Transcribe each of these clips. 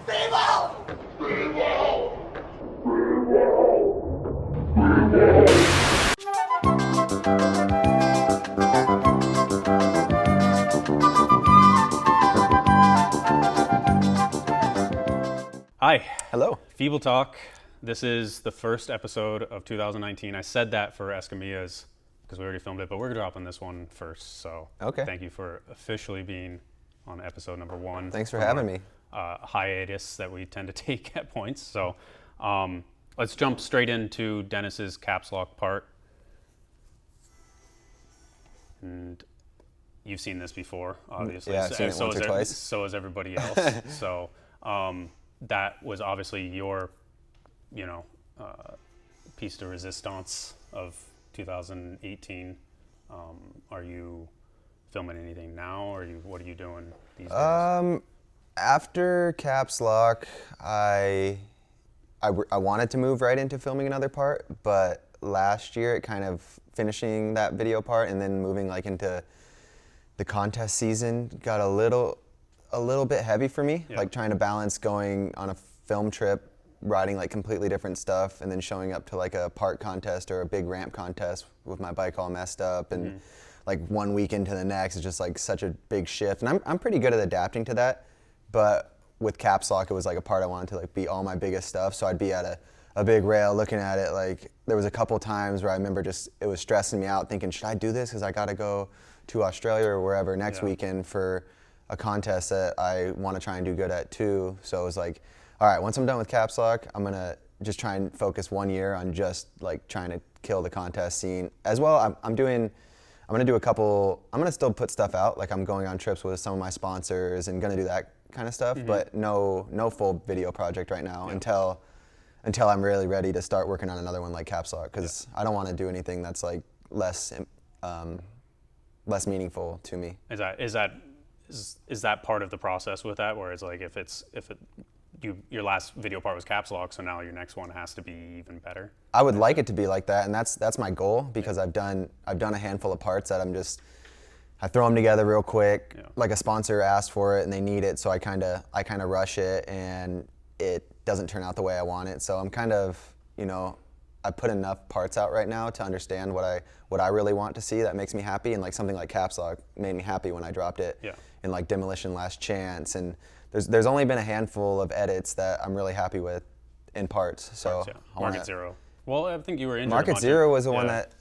Feeble! Hi. Hello. Feeble Talk. This is the first episode of 2019. I said that for Escamilla's because we already filmed it, but we're dropping this one first. So Thank you for officially being on episode number 1. Thanks for having me. Hiatus that we tend to take at points. So let's jump straight into Dennis's caps lock part. And you've seen this before, obviously. Yeah, I've seen it once or twice. So has everybody else. So that was obviously your, piece de resistance of 2018. Are you filming anything now, or what are you doing these days? After caps lock, I wanted to move right into filming another part, but last year it kind of finishing that video part and then moving like into the contest season got a little bit heavy for me, like trying to balance going on a film trip, riding like completely different stuff, and then showing up to like a park contest or a big ramp contest with my bike all messed up, and like one week into the next is just like such a big shift. And I'm pretty good at adapting to that, but with caps lock it was like a part I wanted to like be all my biggest stuff, so I'd be at a big rail looking at it. Like there was a couple times where I remember just it was stressing me out, thinking, should I do this because I gotta go to Australia or wherever next weekend for a contest that I want to try and do good at too. So it was like, all right, once I'm done with caps lock, I'm gonna just try and focus 1 year on just like trying to kill the contest scene. As well, I'm gonna do a couple, I'm gonna still put stuff out, like I'm going on trips with some of my sponsors and gonna do that kind of stuff, but no full video project right now until I'm really ready to start working on another one like caps lock, because I don't want to do anything that's like less meaningful to me. Is that part of the process with that, where it's like your last video part was caps lock, so now your next one has to be even better? I would like it to be like that, and that's my goal, because I've done a handful of parts that I throw them together real quick, like a sponsor asked for it and they need it, so I kind of rush it and it doesn't turn out the way I want it. So I'm kind of, I put enough parts out right now to understand what I really want to see that makes me happy, and like something like caps lock made me happy when I dropped it. In like Demolition Last Chance, and there's only been a handful of edits that I'm really happy with in parts. So Markit Zero. Well, I think you were in Markit Zero was the one that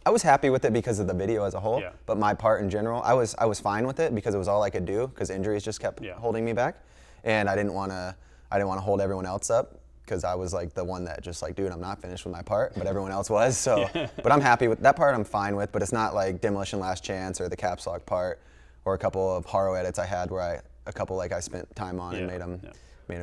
I was happy with it because of the video as a whole. But my part in general, I was fine with it because it was all I could do, because injuries just kept holding me back, and I didn't want to hold everyone else up, because I was like the one that just like, dude, I'm not finished with my part, but everyone else was. So, but I'm happy with that part. I'm fine with, but it's not like Demolition Last Chance or the caps lock part, or a couple of horror edits I had where I spent time on and made them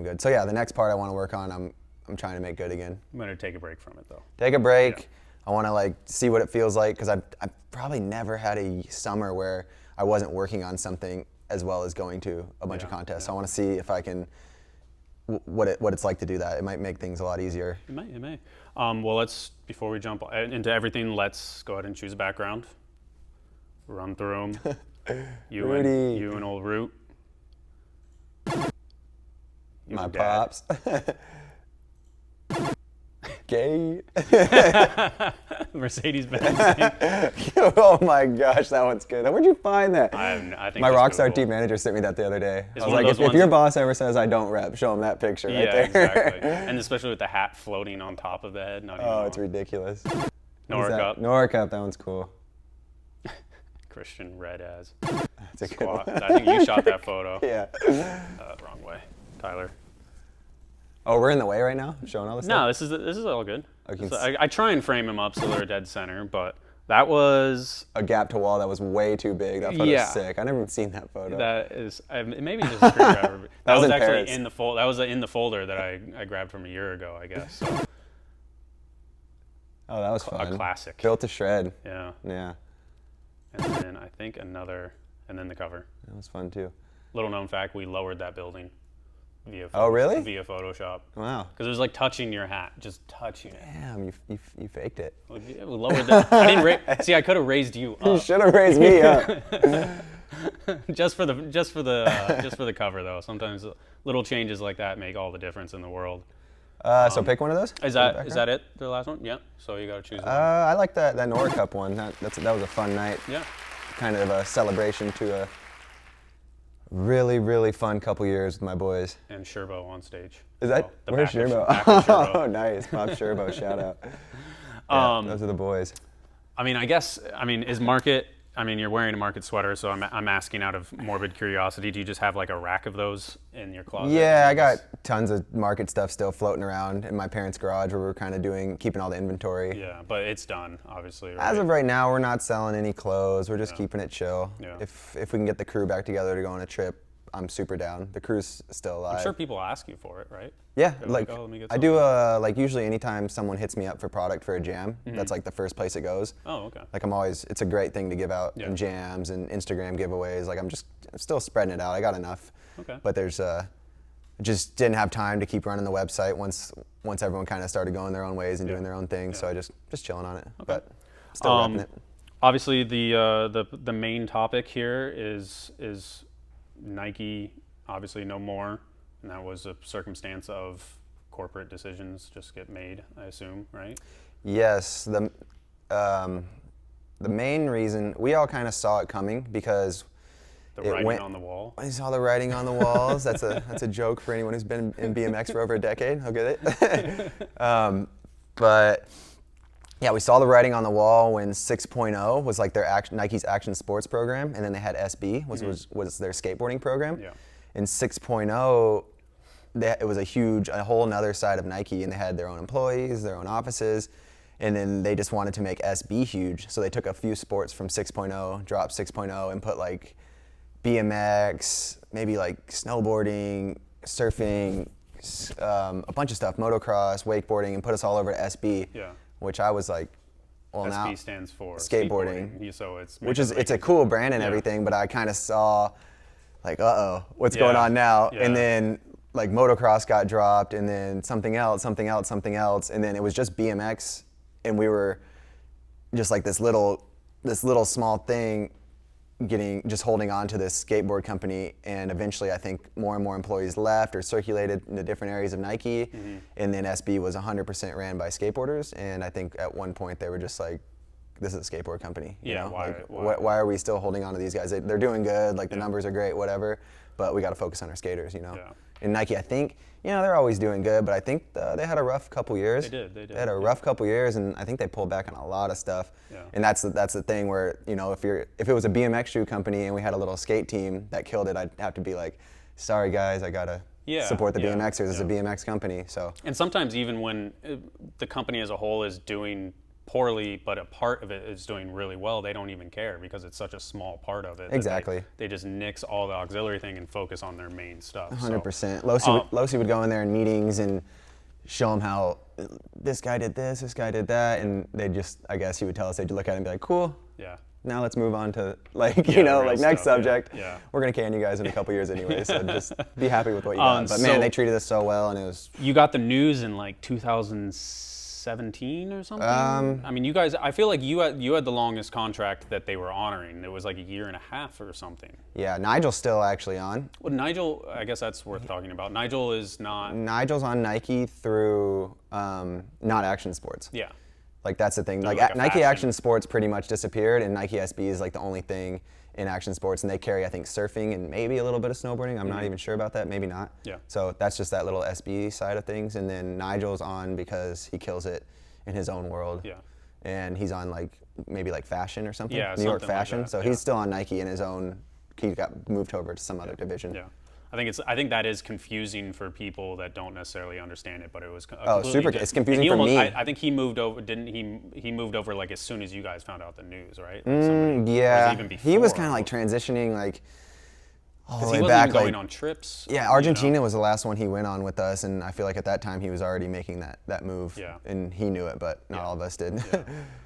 good. So yeah, the next part I want to work on, I'm trying to make good again. I'm gonna take a break from it though. Take a break. I want to like see what it feels like, because I've probably never had a summer where I wasn't working on something as well as going to a bunch of contests. So I want to see if I can. What it's like to do that. It might make things a lot easier. It may. Well, before we jump into everything, let's go ahead and choose a background. Run through them. You and old Root. My pops. Gay. Mercedes-Benz. Oh my gosh, that one's good. Where'd you find that? I think my Rockstar team manager sent me that the other day. I was like, if your boss ever says I don't rep, show him that picture right there. Exactly. And especially with the hat floating on top of the head. It's ridiculous. Nora Cup, that one's cool. Christian Red as That's a good one. I think you shot that photo. Wrong way. Tyler. Oh, we're in the way right now? Showing all this stuff? No, this is all good. So I try and frame him up so they're dead center, but that was a gap to wall that was way too big. That photo's sick. I never even seen that photo. That is maybe just a screwdriver. that was actually Paris. in the fold. That was in the folder that I grabbed from a year ago, I guess. So. Oh, that was fun. A classic. Built to shred. Yeah. And then I think and then the cover. That was fun too. Little known fact, we lowered that building via Photoshop. Wow. Because it was like touching your hat, just touching it. Damn, you faked it. We lowered that. I didn't see, I could have raised you up. You should have raised me up. just for the cover though. Sometimes little changes like that make all the difference in the world. So pick one of those. Is that it? The last one? Yeah. So you got to choose one. I like that Nora Cup one. That was a fun night. Yeah. Kind of a celebration to a really, really fun couple years with my boys. And Sherbo on stage. Is that where's Sherbo? Oh, nice, Bob Sherbo, shout out. Yeah, those are the boys. I mean, is Markit? I mean, you're wearing a Markit sweater, so I'm asking out of morbid curiosity. Do you just have like a rack of those in your closet? Yeah, I got tons of Markit stuff still floating around in my parents' garage where we're kind of keeping all the inventory. Yeah, but it's done, obviously. Right? As of right now, we're not selling any clothes. We're just keeping it chill. Yeah. If we can get the crew back together to go on a trip, I'm super down. The crew's still alive. I'm sure people ask you for it, right? Yeah, like I do. Like usually, anytime someone hits me up for product for a jam, that's like the first place it goes. Oh, okay. Like it's a great thing to give out in jams and Instagram giveaways. Like I'm still spreading it out. I got enough. Okay. But there's just didn't have time to keep running the website once everyone kind of started going their own ways and doing their own thing. So I just chilling on it. Okay. But still repping it. Obviously, the main topic here is Nike. Obviously, no more. And that was a circumstance of corporate decisions just get made, I assume, right? Yes. The main reason, we all kind of saw it coming because the writing on the wall. I saw the writing on the walls. That's a joke for anyone who's been in BMX for over a decade. I'll get it. But yeah, we saw the writing on the wall when 6.0 was like Nike's action sports program, and then they had SB, was their skateboarding program. Yeah. In 6.0, it was a whole nother side of Nike, and they had their own employees, their own offices, and then they just wanted to make SB huge. So they took a few sports from 6.0, dropped 6.0, and put like BMX, maybe like snowboarding, surfing, a bunch of stuff, motocross, wakeboarding, and put us all over to SB. Yeah. Which I was like, well, SB now stands for skateboarding. So it's a cool brand and everything, but I kind of saw like, what's going on now? Yeah. And then like motocross got dropped, and then something else, and then it was just BMX, and we were just like this little small thing just holding on to this skateboard company, and eventually I think more and more employees left or circulated into different areas of Nike, and then SB was 100% ran by skateboarders, and I think at one point they were just like, this is a skateboard company. You know? Why are we still holding on to these guys? They're doing good, like the numbers are great, whatever, but we got to focus on our skaters, you know? Yeah. And Nike, I think, they're always doing good, but I think they had a rough couple years. They did. They had a rough couple years, and I think they pulled back on a lot of stuff. Yeah. And that's the thing where, if it was a BMX shoe company and we had a little skate team that killed it, I'd have to be like, sorry guys, I gotta support the BMXers as a BMX company. So. And sometimes even when the company as a whole is doing poorly, but a part of it is doing really well, they don't even care because it's such a small part of it. Exactly. They just nix all the auxiliary thing and focus on their main stuff. 100%. Losi would go in there in meetings and show them how this guy did this, this guy did that, and they just, I guess he would tell us, they'd look at it and be like, cool. Yeah. Now let's move on to next subject. Yeah. We're gonna can you guys in a couple years anyway, so just be happy with what you got. But man, they treated us so well, and it was. You got the news in like 2017 or something. I mean, you guys. I feel like you had the longest contract that they were honoring. It was like a year and a half or something. Yeah, Nigel's still actually on. Well, Nigel, I guess that's worth talking about. Nigel is not. Nigel's on Nike through not Action Sports. Yeah. Like that's the thing. Like Nike Action Sports pretty much disappeared, and Nike SB is like the only thing in action sports, and they carry I think surfing and maybe a little bit of snowboarding. I'm not even sure about that. Maybe not. Yeah. So that's just that little SB side of things, and then Nigel's on because he kills it in his own world. Yeah. And he's on like maybe like fashion or something. Yeah. New York Fashion. Like that. So he's still on Nike in his own. He got moved over to some other division. Yeah. I think that is confusing for people that don't necessarily understand it, but it was super. It's confusing for me. I think he moved over. Didn't he? He moved over like as soon as you guys found out the news, right? Yeah. Even before, he was kind of like transitioning like all the way he wasn't back. Even going on trips. Yeah, Argentina was the last one he went on with us, and I feel like at that time he was already making that move. Yeah. And he knew it, but not all of us did. Yeah.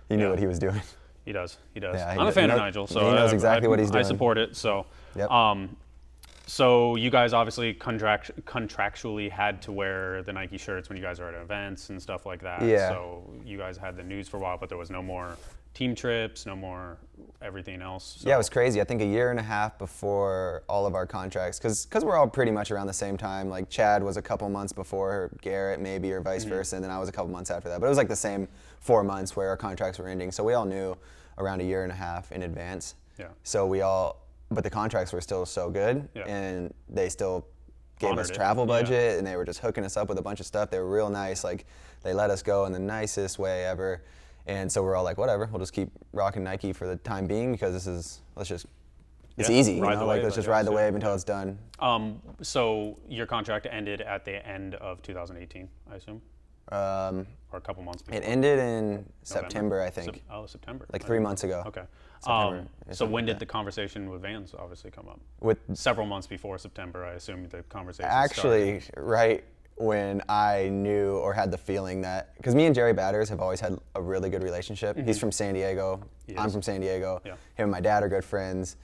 He knew what he was doing. He does. Yeah, I'm a fan of Nigel, so he knows exactly what he's doing. I support it. So. Yep. So you guys obviously contractually had to wear the Nike shirts when you guys were at events and stuff like that. Yeah. So you guys had the news for a while, but there was no more team trips, no more everything else. So. Yeah, it was crazy. I think a year and a half before all of our contracts, because we're all pretty much around the same time. Like Chad was a couple months before Garrett, maybe, or vice versa, and then I was a couple months after that. But it was like the same 4 months where our contracts were ending. So we all knew around a year and a half in advance. Yeah. So but the contracts were still so good, and they still gave us travel budget, and they were just hooking us up with a bunch of stuff. They were real nice. Like, they let us go in the nicest way ever. And so we're all like, whatever, we'll just keep rocking Nike for the time being, because it's easy, you know? Like, let's just ride the wave until it's done. So your contract ended at the end of 2018, I assume? Or a couple months before? It ended in September, I think. September. Like 3 months ago. Okay. So when did the conversation with Vans obviously come up? Several months before September, I assume the conversation started. Right when I knew or had the feeling that, because me and Jerry Batters have always had a really good relationship. He's from San Diego. I'm from San Diego. Yeah. Him and my dad are good friends.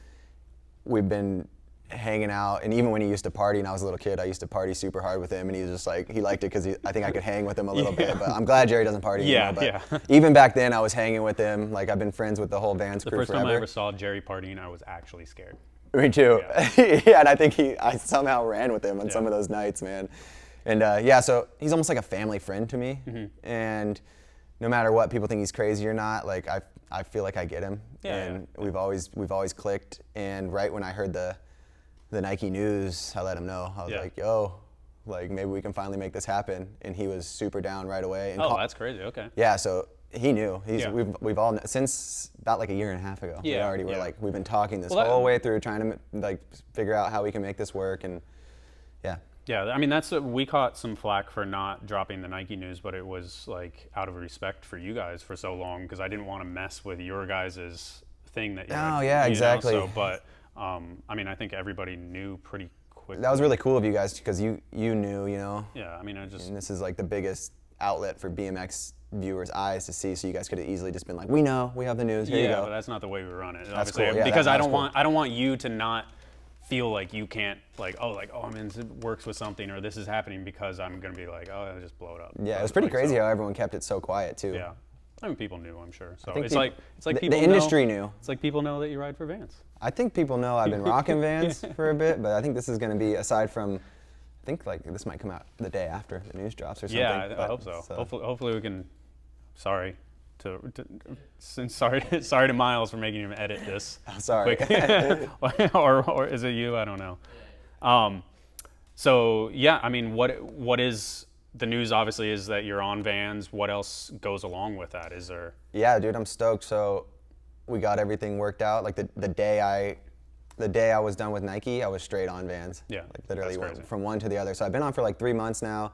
We've been hanging out, and even when he used to party and I was a little kid, I used to party super hard with him, and he was just like, he liked it because I think I could hang with him a little bit. But I'm glad Jerry doesn't party anymore. But even back then, I was hanging with him. Like, I've been friends with the whole Vans crew forever. The first time I ever saw Jerry partying, I was actually scared. Me too. Yeah, and I think I somehow ran with him on some of those nights, man. And so he's almost like a family friend to me. And no matter what, people think he's crazy or not, like, I feel like I get him. We've always clicked. And right when I heard the Nike news, I let him know. I was like, yo, like, maybe we can finally make this happen. And he was super down right away. And that's crazy. Okay. Yeah, so he knew. We've all, since about like a year and a half ago, we already were like, we've been talking this whole way through, trying to like figure out how we can make this work. And yeah, I mean, we caught some flack for not dropping the Nike news, but it was like out of respect for you guys for so long, because I didn't want to mess with your guys' thing that you exactly. So, but I mean, I think everybody knew pretty quickly. That was really cool of you guys, because you knew, you know. Yeah, I mean, and this is like the biggest outlet for BMX viewers' eyes to see, so you guys could have easily just been like, we know, we have the news, here you go. But that's not the way we run it. That's cool. Because I don't want you to not feel like you can't, I'm in works with something, or this is happening, because I'm going to be like, I'll just blow it up. Yeah, it was pretty crazy how everyone kept it so quiet, too. Yeah. I mean, people knew, I'm sure. So it's like people the industry knew. It's like people know that you ride for Vans. I think people know I've been rocking Vans for a bit, but I think this is going to be, aside from, I think like this might come out the day after the news drops or something. Yeah, I hope so. Hopefully we can. Sorry to Miles for making him edit this. I'm sorry. or is it you? I don't know. So yeah, I mean, what is the news? Obviously, is that you're on Vans. What else goes along with that? Is there? Yeah, dude, I'm stoked. So we got everything worked out. Like the day I was done with Nike, I was straight on Vans. Yeah, like literally went from one to the other. So I've been on for like 3 months now,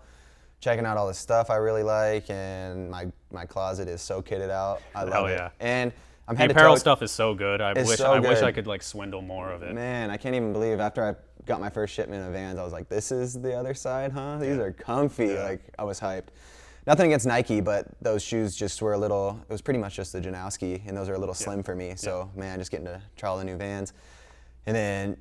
checking out all the stuff I really like, and my closet is so kitted out. I love it. And I'm the apparel stuff is so good. I wish I could like swindle more of it. Man, I can't even believe, after I got my first shipment of Vans, I was like, this is the other side, huh? These are comfy. Yeah. Like, I was hyped. Nothing against Nike, but those shoes just were it was pretty much just the Janowski, and those are a little slim for me. So man, just getting to try all the new Vans. And then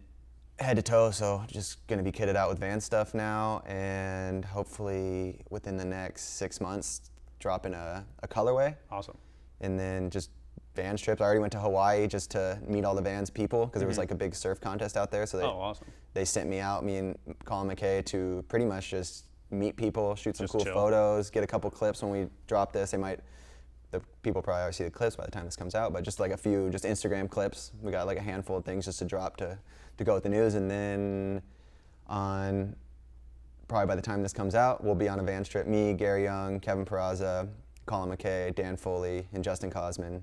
head to toe, so just gonna be kitted out with Vans stuff now, and hopefully within the next 6 months, dropping a colorway. Awesome. And then just Vans trips. I already went to Hawaii just to meet all the Vans people, because there was like a big surf contest out there. So awesome. They sent me out, me and Colin McKay, to pretty much just meet people, shoot some cool photos, get a couple clips when we drop this. The people probably already see the clips by the time this comes out, but just like a few just Instagram clips. We got like a handful of things just to drop to go with the news, and then probably by the time this comes out, we'll be on a Vans trip. Me, Gary Young, Kevin Peraza, Colin McKay, Dan Foley, and Justin Cosman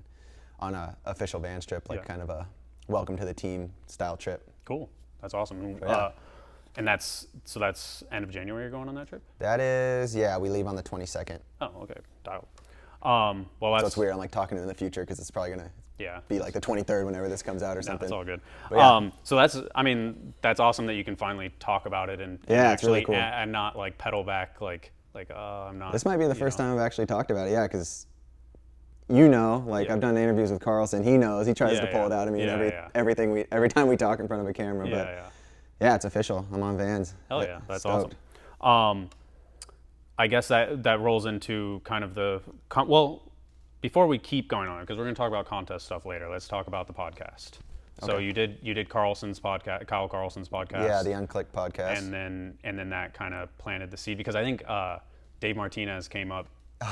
on a official Vans trip, like kind of a welcome to the team style trip. Cool, that's awesome. And that's end of January you're going on that trip? That is, we leave on the 22nd. Oh, okay, dialed. So it's weird. I'm like talking to him in the future, because it's probably gonna be like the 23rd whenever this comes out or something. That's all good. So that's awesome that you can finally talk about it and actually, it's really cool. And not like pedal back like I'm not. This might be the first time I've actually talked about it. because I've done interviews with Carlson. He knows. He tries to pull it out of me every time we talk in front of a camera. Yeah, it's official. I'm on Vans. Hell yeah, that's awesome. I guess that rolls into kind of before we keep going on, because we're going to talk about contest stuff later, let's talk about the podcast. So Okay. you did Carlson's podcast, Kyle Carlson's podcast. Yeah, the Unclicked podcast. And then that kind of planted the seed, because I think Dave Martinez came up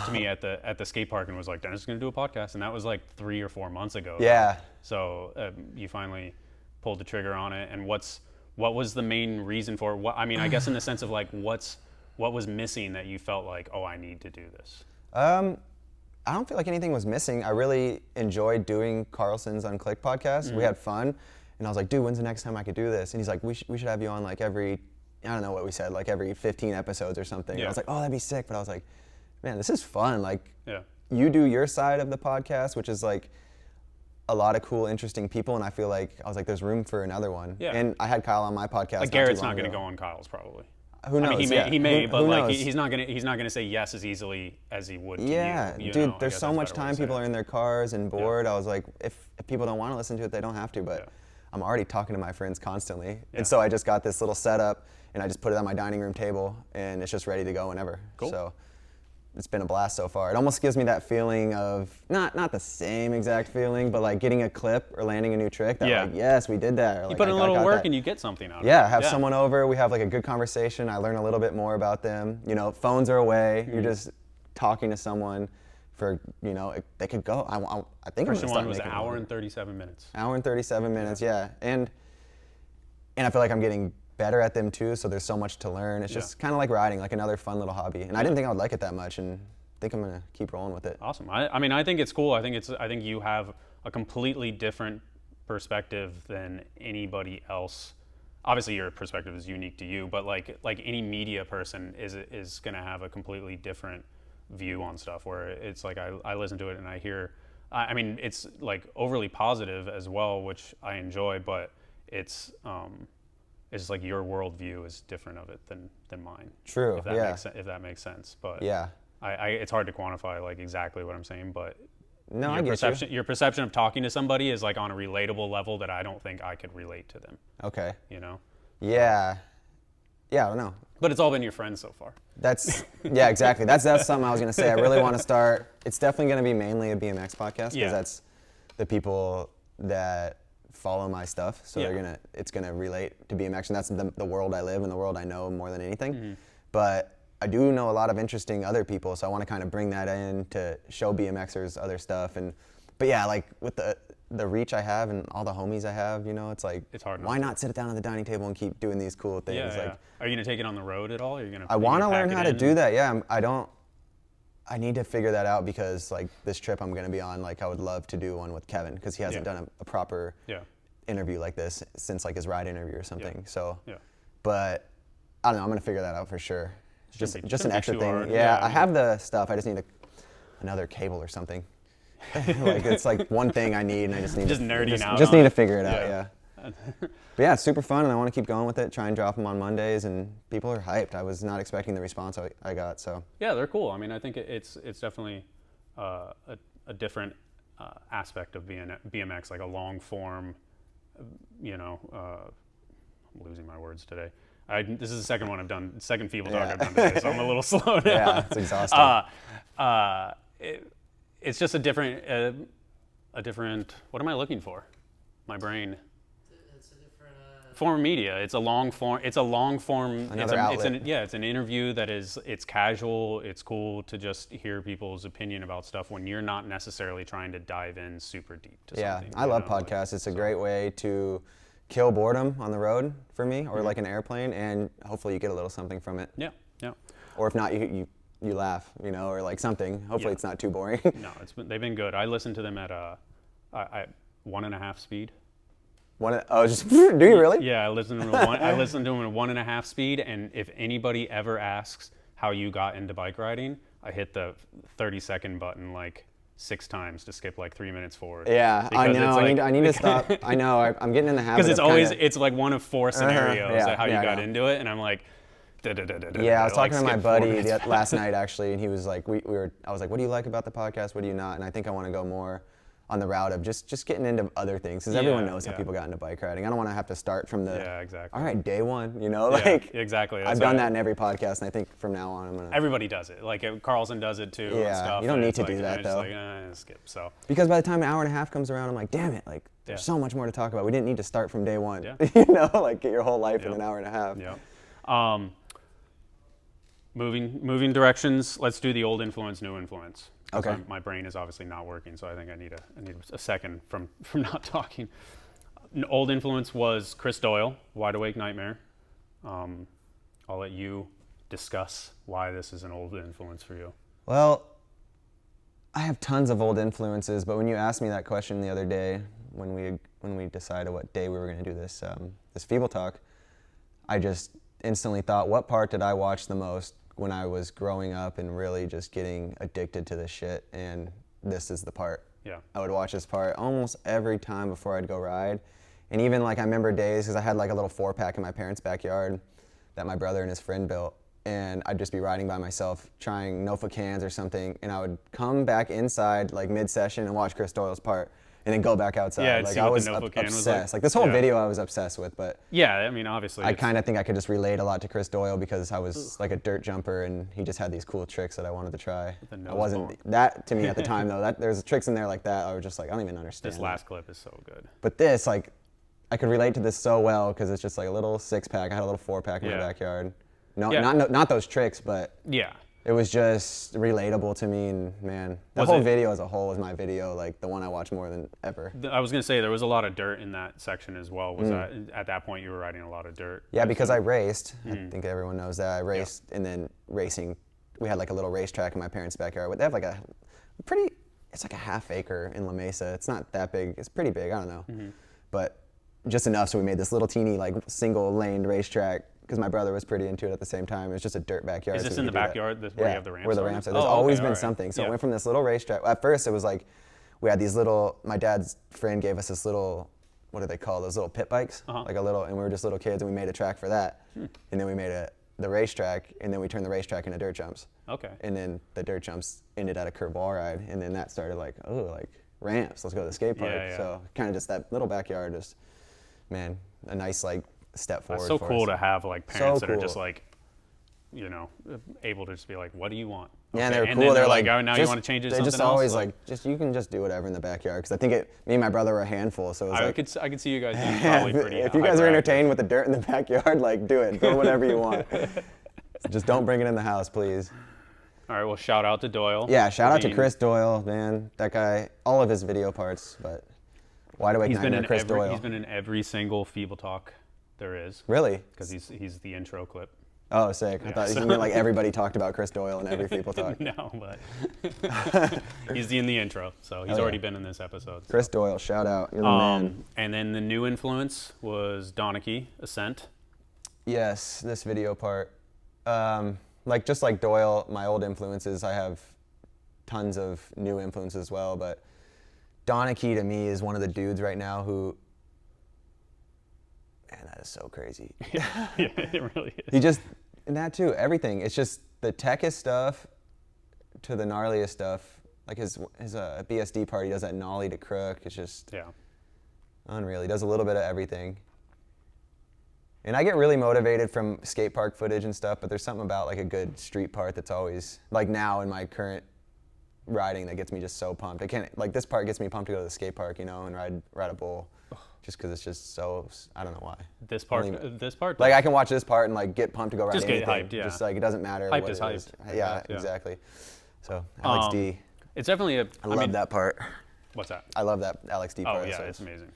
to me at the skate park and was like, Dennis is going to do a podcast, and that was like 3 or 4 months ago. Yeah. So you finally pulled the trigger on it, and what was the main reason for it? I mean, I guess in the sense of like what was missing that you felt like, oh, I need to do this? I don't feel like anything was missing. I really enjoyed doing Carlson's Unclicked podcast. We had fun, and I was like, dude, when's the next time I could do this? And he's like, we should have you on like every, I don't know what we said, like every 15 episodes or something. Yeah. I was like, oh, that'd be sick. But I was like, man, this is fun. Like, Yeah. you do your side of the podcast, which is like a lot of cool, interesting people, and I feel like, I was like, there's room for another one. Yeah. And I had Kyle on my podcast. Like Garrett's not going to go on Kyle's probably. Who knows? I mean, he may, but who like knows? he's not gonna say yes as easily as he would to Yeah, you. dude, know? I there's guess so that's a much better way time to say people it. are in their cars and bored. I was like, if people don't want to listen to it, they don't have to, but I'm already talking to my friends constantly. Yeah. And so I just got this little setup, and I just put it on my dining room table, and it's just ready to go whenever. Cool. So it's been a blast so far. It almost gives me that feeling of, not the same exact feeling, but like getting a clip or landing a new trick that like, yes, we did that. Or, You like, put in I a little got work that. and you get something out of it. Yeah, have someone over, we have like a good conversation, I learn a little bit more about them. You know, phones are away, you're just talking to someone for, you know, they could go. I think First I'm gonna one start was making an hour one. and 37 minutes. Hour and 37 minutes, yeah. And I feel like I'm getting better at them too, so there's so much to learn. It's just kind of like riding, like another fun little hobby. And I didn't think I would like it that much, and I think I'm gonna keep rolling with it. Awesome. I mean, I think it's cool. I think you have a completely different perspective than anybody else. Obviously, your perspective is unique to you, but like any media person is gonna have a completely different view on stuff. Where it's like I listen to it and I hear. I mean, it's like overly positive as well, which I enjoy, but it's like your worldview is different of it than mine. True. If that yeah. if that makes sense, but Yeah. it's hard to quantify like exactly what I'm saying, but No, I get you. your perception of talking to somebody is like on a relatable level that I don't think I could relate to them. Okay. You know. Yeah. Yeah, I don't know. But it's all been your friends so far. Yeah, exactly. That's something I was gonna say. I really want to start. It's definitely gonna be mainly a BMX podcast because that's the people that follow my stuff. So it's gonna relate to BMX, and that's the world I live in, the world I know more than anything. Mm-hmm. But I do know a lot of interesting other people, so I want to kind of bring that in to show BMXers other stuff. But yeah, like with the reach I have and all the homies I have, you know, it's like, it's hard. Why not sit down at the dining table and keep doing these cool things? Yeah, Like, Are you gonna take it on the road at all? Are you gonna? I want to learn how to do that. Yeah, I need to figure that out because like this trip I'm gonna be on, like I would love to do one with Kevin because he hasn't done a proper interview like this since like his ride interview or something. So, but I don't know. I'm gonna figure that out for sure. Just an extra thing. Hard. Yeah, I have the stuff. I just need another cable or something. Like it's like one thing I need, and I just need nerding out. Just need to figure it out. Yeah. But yeah, it's super fun, and I want to keep going with it. Try and drop them on Mondays, and people are hyped. I was not expecting the response I got. So yeah, they're cool. I mean, I think it's definitely a different aspect of BMX, like a long form. You know, I'm losing my words today. This is the second one I've done, second Feeble Talk I've done today, so I'm a little slow now. Yeah, it's exhausting. It's just a different. What am I looking for? My brain. It's a different form of media. It's a long form. Another outlet. It's an interview that it's casual. It's cool to just hear people's opinion about stuff when you're not necessarily trying to dive in super deep to something. I love podcasts. It's a great way to kill boredom on the road for me, or like an airplane, and hopefully you get a little something from it. Yeah. Or if not, you laugh, you know, or like something. Hopefully it's not too boring. No, they've been good. I listened to them at 1.5 speed. Do you really? Yeah, I listened to them at 1.5 speed, and if anybody ever asks how you got into bike riding, I hit the 30-second button like 6 times to skip like 3 minutes forward. Yeah, I know. Like, I need to stop. I know. I'm getting in the habit. Because it's like one of 4 scenarios how you got into it, and I'm like. Yeah, I was talking to my buddy last night actually, and he was like, I was like, what do you like about the podcast? What do you not? And I think I want to go more on the route of just getting into other things, because everyone knows how people got into bike riding. I don't want to have to start from the all right, day one, you know, like exactly. I've done that in every podcast, and I think from now on I'm gonna. Everybody does it. Like Carlson does it too. Yeah, and stuff, you don't need to like, do that though. Skip. So because by the time an hour and a half comes around, I'm like, damn it, like there's so much more to talk about. We didn't need to start from day one. Yeah. You know, like get your whole life in an hour and a half. Yeah. Moving directions. Let's do the old influence, new influence. Okay. My brain is obviously not working, so I think I need a second from not talking. Old influence was Chris Doyle, Wide Awake Nightmare. I'll let you discuss why this is an old influence for you. Well, I have tons of old influences, but when you asked me that question the other day, when we decided what day we were going to do this this Feeble Talk, I just instantly thought, what part did I watch the most when I was growing up and really just getting addicted to this shit? And this is the part. Yeah. I would watch this part almost every time before I'd go ride. And even like I remember days, because I had like a little 4-pack in my parents' backyard that my brother and his friend built. And I'd just be riding by myself, trying no-foot cans or something. And I would come back inside like mid-session and watch Chris Doyle's part. And then go back outside. Yeah, like I was obsessed. Like this whole video I was obsessed with, but yeah, I mean obviously I kind of think I could just relate a lot to Chris Doyle because I was like a dirt jumper and he just had these cool tricks that I wanted to try. I wasn't that to me at the time though. There's tricks in there like that I was just like I don't even understand. This last clip is so good. But this like I could relate to this so well because it's just like a little 6-pack. I had a little 4-pack in my backyard. No, not those tricks, but it was just relatable to me, and man, the whole video as a whole was my video, like the one I watch more than ever. I was gonna say there was a lot of dirt in that section as well. Was that at that point you were riding a lot of dirt? Yeah, because I raced. I think everyone knows that I raced, and then racing. We had like a little racetrack in my parents' backyard. They have like a pretty. It's like a half acre in La Mesa. It's not that big. It's pretty big. I don't know, but just enough so we made this little teeny like single-laned racetrack. Because my brother was pretty into it at the same time. It was just a dirt backyard. Is this in the backyard where you have the ramps? Where the ramps are. There's always been something. So it went from this little racetrack. At first it was like, we had these little, my dad's friend gave us this little, what do they call those little pit bikes? Like a little, and we were just little kids and we made a track for that. And then we made the racetrack, and then we turned the racetrack into dirt jumps. Okay. And then the dirt jumps ended at a curb wall ride. And then that started like, oh, like ramps, let's go to the skate park. So kind of just that little backyard, just, man, a nice like, step forward. That's so cool to have like parents that are just like, you know, able to just be like, what do you want? Yeah, okay. And they're cool. They're like, oh, now you want to change it to something else? They just always like, you can just do whatever in the backyard. Because I think me and my brother were a handful. So it was I could see you guys being probably pretty. If you guys are entertained with the dirt in the backyard, like do it. Do whatever you want. Just don't bring it in the house, please. All right, well, shout out to Doyle. Yeah, shout out to Chris Doyle, man. That guy, all of his video parts, but Wide Awake Nightmare, Chris Doyle. He's been in every single Feeble Talk there is. Really? Because he's the intro clip. Oh, sick. I thought you meant like everybody talked about Chris Doyle in every Feeble Talk. No, but he's in the intro, so he's already been in this episode. So. Chris Doyle, shout out. You're the man. And then the new influence was Donachie, Ascent. Yes, this video part. Just like Doyle, my old influences, I have tons of new influences as well, but Donachie to me is one of the dudes right now who, man, that is so crazy. Yeah, it really is. He just, and that too, everything. It's just the techest stuff to the gnarliest stuff. Like his BSD part, he does that nollie to crook. It's just unreal. He does a little bit of everything. And I get really motivated from skate park footage and stuff, but there's something about like a good street part that's always, like now in my current riding, that gets me just so pumped. I can't, like this part gets me pumped to go to the skate park, you know, and ride a bull. Just because it's just so, I don't know why. This part. Like I can watch this part and like get pumped to go ride just anything. Just get hyped, yeah. Just like it doesn't matter hyped what is it is. hyped. Yeah, exactly. So Alex D. It's definitely I love that part. What's that? I love that Alex D part. Oh yeah, it's amazing.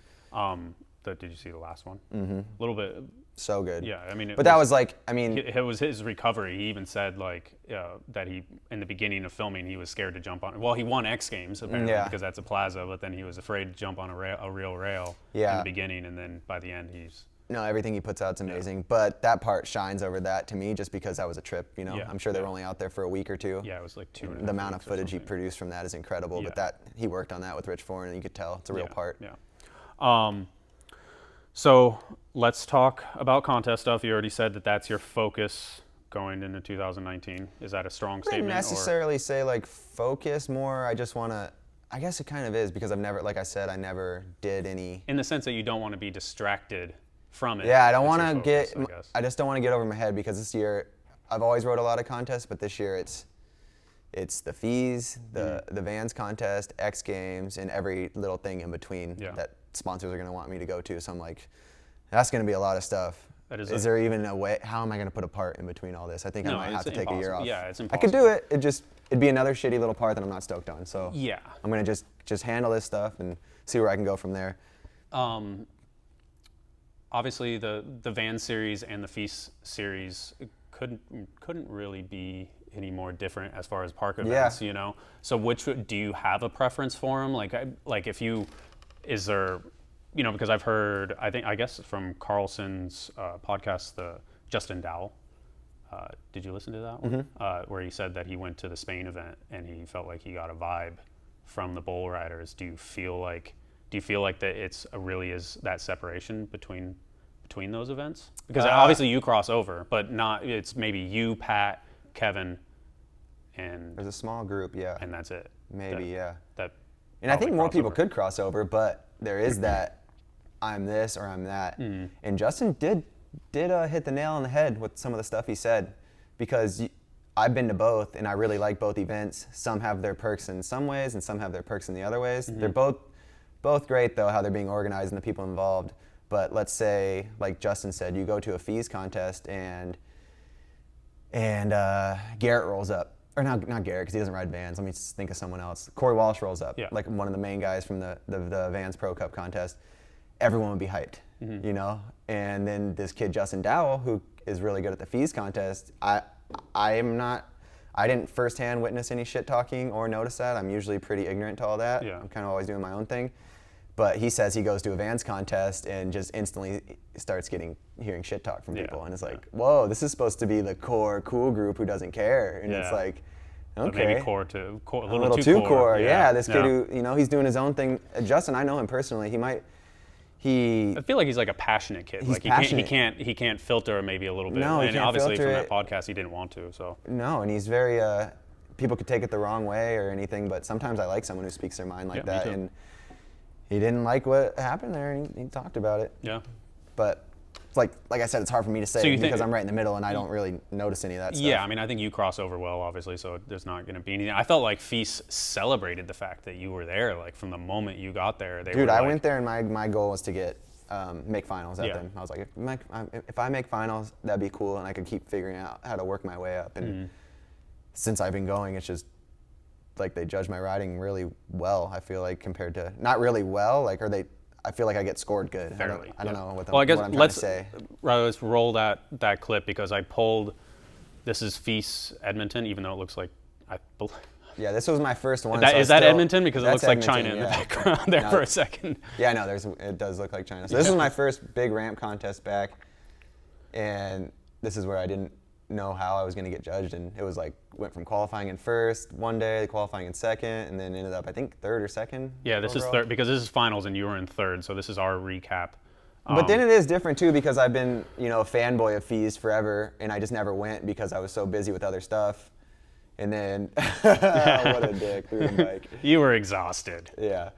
Did you see the last one? Mm-hmm. A little bit. So good. Yeah, I mean. But that was like, I mean. It was his recovery. He even said like that he, in the beginning of filming, he was scared to jump on. Well, he won X Games apparently because that's a plaza, but then he was afraid to jump on a real rail in the beginning, and then by the end he's. No, everything he puts out is amazing, but that part shines over that to me just because that was a trip, you know. I'm sure they were only out there for a week or two. Yeah, it was like 2.5 The amount of footage he produced from that is incredible, but that he worked on that with Rich Foreign, and you could tell it's a real part. Yeah. So let's talk about contest stuff. You already said that that's your focus going into 2019. Is that a strong statement? I wouldn't necessarily say like focus more. I just want to, I guess it kind of is because I've never, like I said, I never did any. In the sense that you don't want to be distracted from it. Yeah, I don't want to get. I just don't want to get over my head because this year, I've always rode a lot of contests, but this year it's the FISE, the Vans contest, X Games, and every little thing in between that sponsors are going to want me to go to. So I'm like, that's going to be a lot of stuff. Is there even a way? How am I going to put a part in between all this? I think I might have to take a year off. Yeah, it's I impossible. could do it. It'd be another shitty little part that I'm not stoked on. So yeah, I'm going to just handle this stuff and see where I can go from there. Obviously, the Van series and the FISE series couldn't really be any more different as far as park events, you know. So do you have a preference for them? Like if you, is there, you know, because I've heard, I guess from Carlson's podcast, the Justin Dowell. Did you listen to that one? Where he said that he went to the Spain event and he felt like he got a vibe from the bull riders. Do you feel like that it's really is that separation between those events? Because obviously you cross over, but not. It's maybe you, Pat, Kevin, and there's a small group, and that's it. Maybe, That. And I think more people could cross over, but there is that I'm this or I'm that. And Justin did hit the nail on the head with some of the stuff he said, because I've been to both and I really like both events. Some have their perks in some ways and some have their perks in the other ways. They're both great though, how they're being organized and the people involved. But let's say, like Justin said, you go to a FISE contest and Garrett rolls up. Or not Garrett, because he doesn't ride Vans. Let me just think of someone else. Corey Walsh rolls up, like one of the main guys from the Vans Pro Cup contest. Everyone would be hyped, you know? And then this kid, Justin Dowell, who is really good at the FISE contest, I didn't firsthand witness any shit talking or notice that. I'm usually pretty ignorant to all that. I'm kind of always doing my own thing. But he says he goes to a Vans contest and just instantly starts hearing shit talk from people. And it's like, whoa, this is supposed to be the core cool group who doesn't care. And it's like, okay. But maybe a little too core. Yeah, this kid who, you know, he's doing his own thing. Justin, I know him personally. I feel like he's like a passionate kid. He's like passionate. He can't filter maybe a little bit. No, he and can't obviously filter from it. that podcast he didn't want to. So no, and he's very people could take it the wrong way or anything, but sometimes I like someone who speaks their mind like that. And he didn't like what happened there, and he talked about it. Yeah. But it's like I said, it's hard for me to say because I'm right in the middle and I don't really notice any of that stuff. Yeah, I mean, I think you cross over well, obviously, so there's not going to be anything. I felt like FISE celebrated the fact that you were there, like from the moment you got there. I went there and my goal was to get make finals at them. I was like, if I make finals, that'd be cool, and I could keep figuring out how to work my way up. And since I've been going, it's just like they judge my riding really well. I feel like compared to not really well, like I feel like I get scored good. Fairly. I don't know what I guess what I'm trying to say. Let's roll that clip because I pulled. This is FISE Edmonton, even though it looks like Yeah, this was my first one. Is that Edmonton? Because it looks like China in the background there for a second. Yeah, no, it does look like China. So this was my first big ramp contest back, and this is where I didn't know how I was going to get judged, and it was like went from qualifying in first one day, qualifying in second, and then ended up I think third or second. Yeah, this is third because this is finals and you were in third, so this is our recap. But then it is different too because I've been a fanboy of FISE forever, and I just never went because I was so busy with other stuff. And then, what a dick, threw the bike. You were exhausted. Yeah.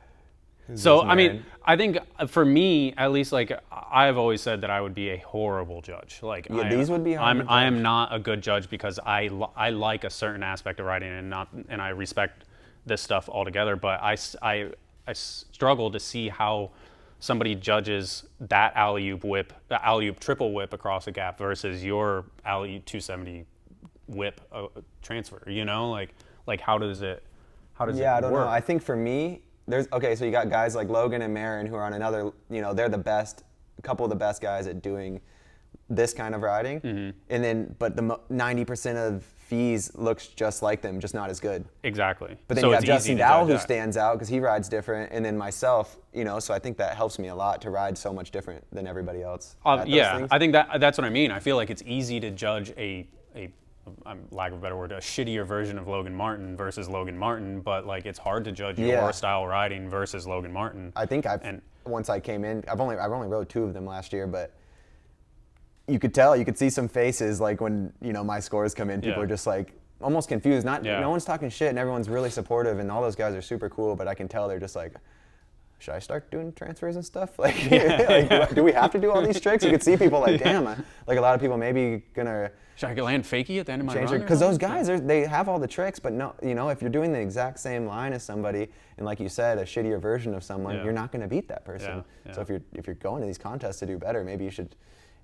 So, I mean, I think for me, at least, like, I've always said that I would be a horrible judge. Like, these would be hard to judge. I am not a good judge because I like a certain aspect of riding and I respect this stuff altogether. But I struggle to see how somebody judges that alley-oop triple whip across a gap versus your alley-oop 270 whip transfer, like how does it work? I don't know. I think for me, so you got guys like Logan and Marin who are on another, they're the best, a couple of the best guys at doing this kind of riding. And then, but the 90% of FISE looks just like them, just not as good. Exactly. But then you have Justin Dowell who stands out because he rides different, and then myself, so I think that helps me a lot to ride so much different than everybody else. Yeah, I think that's what I mean. I feel like it's easy to judge a lack of a better word, a shittier version of Logan Martin versus Logan Martin, but like it's hard to judge your style riding versus Logan Martin. I think once I came in, I've only rode 2 of them last year, but you could see some faces like when my scores come in, people are just like, almost confused. Yeah. No one's talking shit, and everyone's really supportive, and all those guys are super cool. But I can tell they're just like, should I start doing transfers and stuff? Like, do we have to do all these tricks? You could see people like, damn, like a lot of people maybe gonna. Should I land fakie at the end of my run? Because those guys, they have all the tricks, but no, if you're doing the exact same line as somebody, and like you said, a shittier version of someone, you're not gonna beat that person. So if you're going to these contests to do better, maybe you should.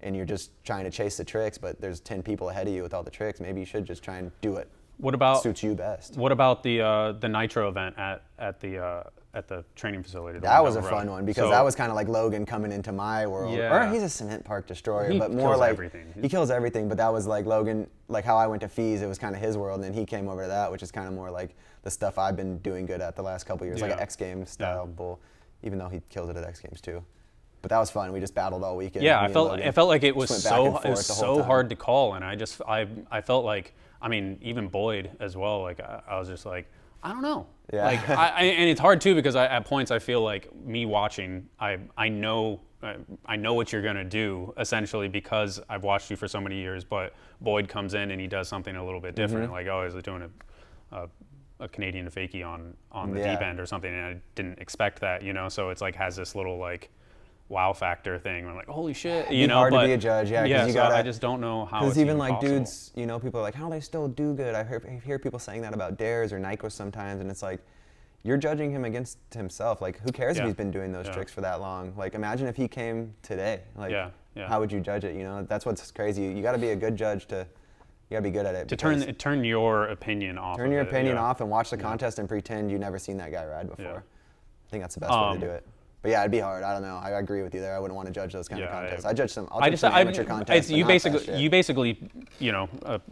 And you're just trying to chase the tricks, but there's 10 people ahead of you with all the tricks. Maybe you should just try and do it. What about suits you best? What about the Nitro event at the training facility? That was a fun one because that was kind of like Logan coming into my world. Yeah. Or he's a cement park destroyer, but more kills like everything. He kills everything. But that was like Logan, like how I went to FISE, it was kind of his world, and then he came over to that, which is kind of more like the stuff I've been doing good at the last couple of years, like an X Games style bull. Even though he kills it at X Games too. But that was fun. We just battled all weekend. Yeah, it felt like it was so hard to call, and I felt like, I mean, even Boyd as well. Like I was just like, I don't know. Yeah. Like and it's hard too because at points I feel like me watching, I know what you're gonna do essentially because I've watched you for so many years. But Boyd comes in and he does something a little bit different. Like, oh, he's doing a Canadian fakie on the deep end or something, and I didn't expect that, So it's like has this little like wow factor thing. Where I'm like, holy shit, It's hard to be a judge, because I just don't know how. Because even like possible. dudes, people are like, how do they still do good? I hear people saying that about Dares or Nikos sometimes, and it's like, you're judging him against himself. Like, who cares if he's been doing those tricks for that long? Like, imagine if he came today. Like, how would you judge it? That's what's crazy. You got to be a good judge to. You gotta be good at it. To turn your opinion off. Turn your opinion off and watch the contest and pretend you never seen that guy ride before. Yeah. I think that's the best way to do it. But yeah, it'd be hard. I don't know. I agree with you there. I wouldn't want to judge those kind of contests. I judge some. I'll judge some amateur contests. You basically,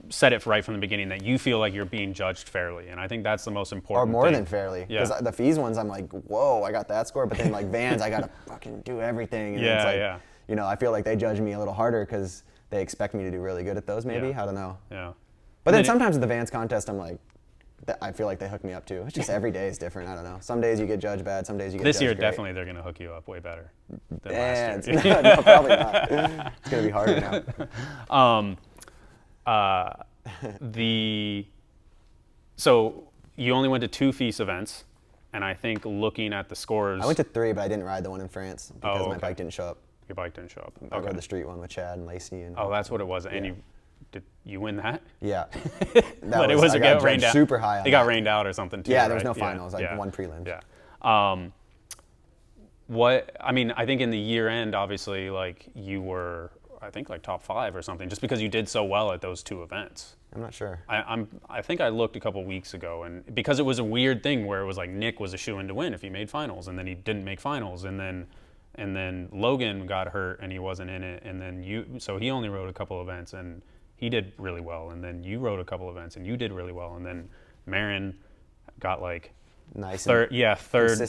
said it right from the beginning that you feel like you're being judged fairly, and I think that's the most important. Or more thing. than fairly. Because the FISE ones, I'm like, whoa, I got that score. But then like Vans, I gotta fucking do everything. And it's like, I feel like they judge me a little harder because they expect me to do really good at those. Maybe I don't know. Yeah. But then sometimes at the Vans contest, I'm like, I feel like they hook me up too. It's just every day is different. I don't know. Some days you get judged bad. Some days you get This judged year, great. definitely they're going to hook you up way better than last year. No, probably not. It's going to be harder now. So you only went to 2 FISE events, and I think looking at the scores. I went to 3, but I didn't ride the one in France because my bike didn't show up. Your bike didn't show up. I rode the street one with Chad and Lacey. That's what it was. And did you win that? Yeah. But it was got rained out. Super high. It got rained out or something too. Yeah, there was no finals. One prelim. Yeah. I think in the year end, obviously, like you were, I think like top 5 or something, just because you did so well at those 2 events. I'm not sure. I think I looked a couple weeks ago, and because it was a weird thing where it was like Nick was a shoo-in to win if he made finals, and then he didn't make finals, and then Logan got hurt and he wasn't in it, and then so he only rode a couple events and he did really well, and then you rode a couple events and you did really well, and then Marin got like third,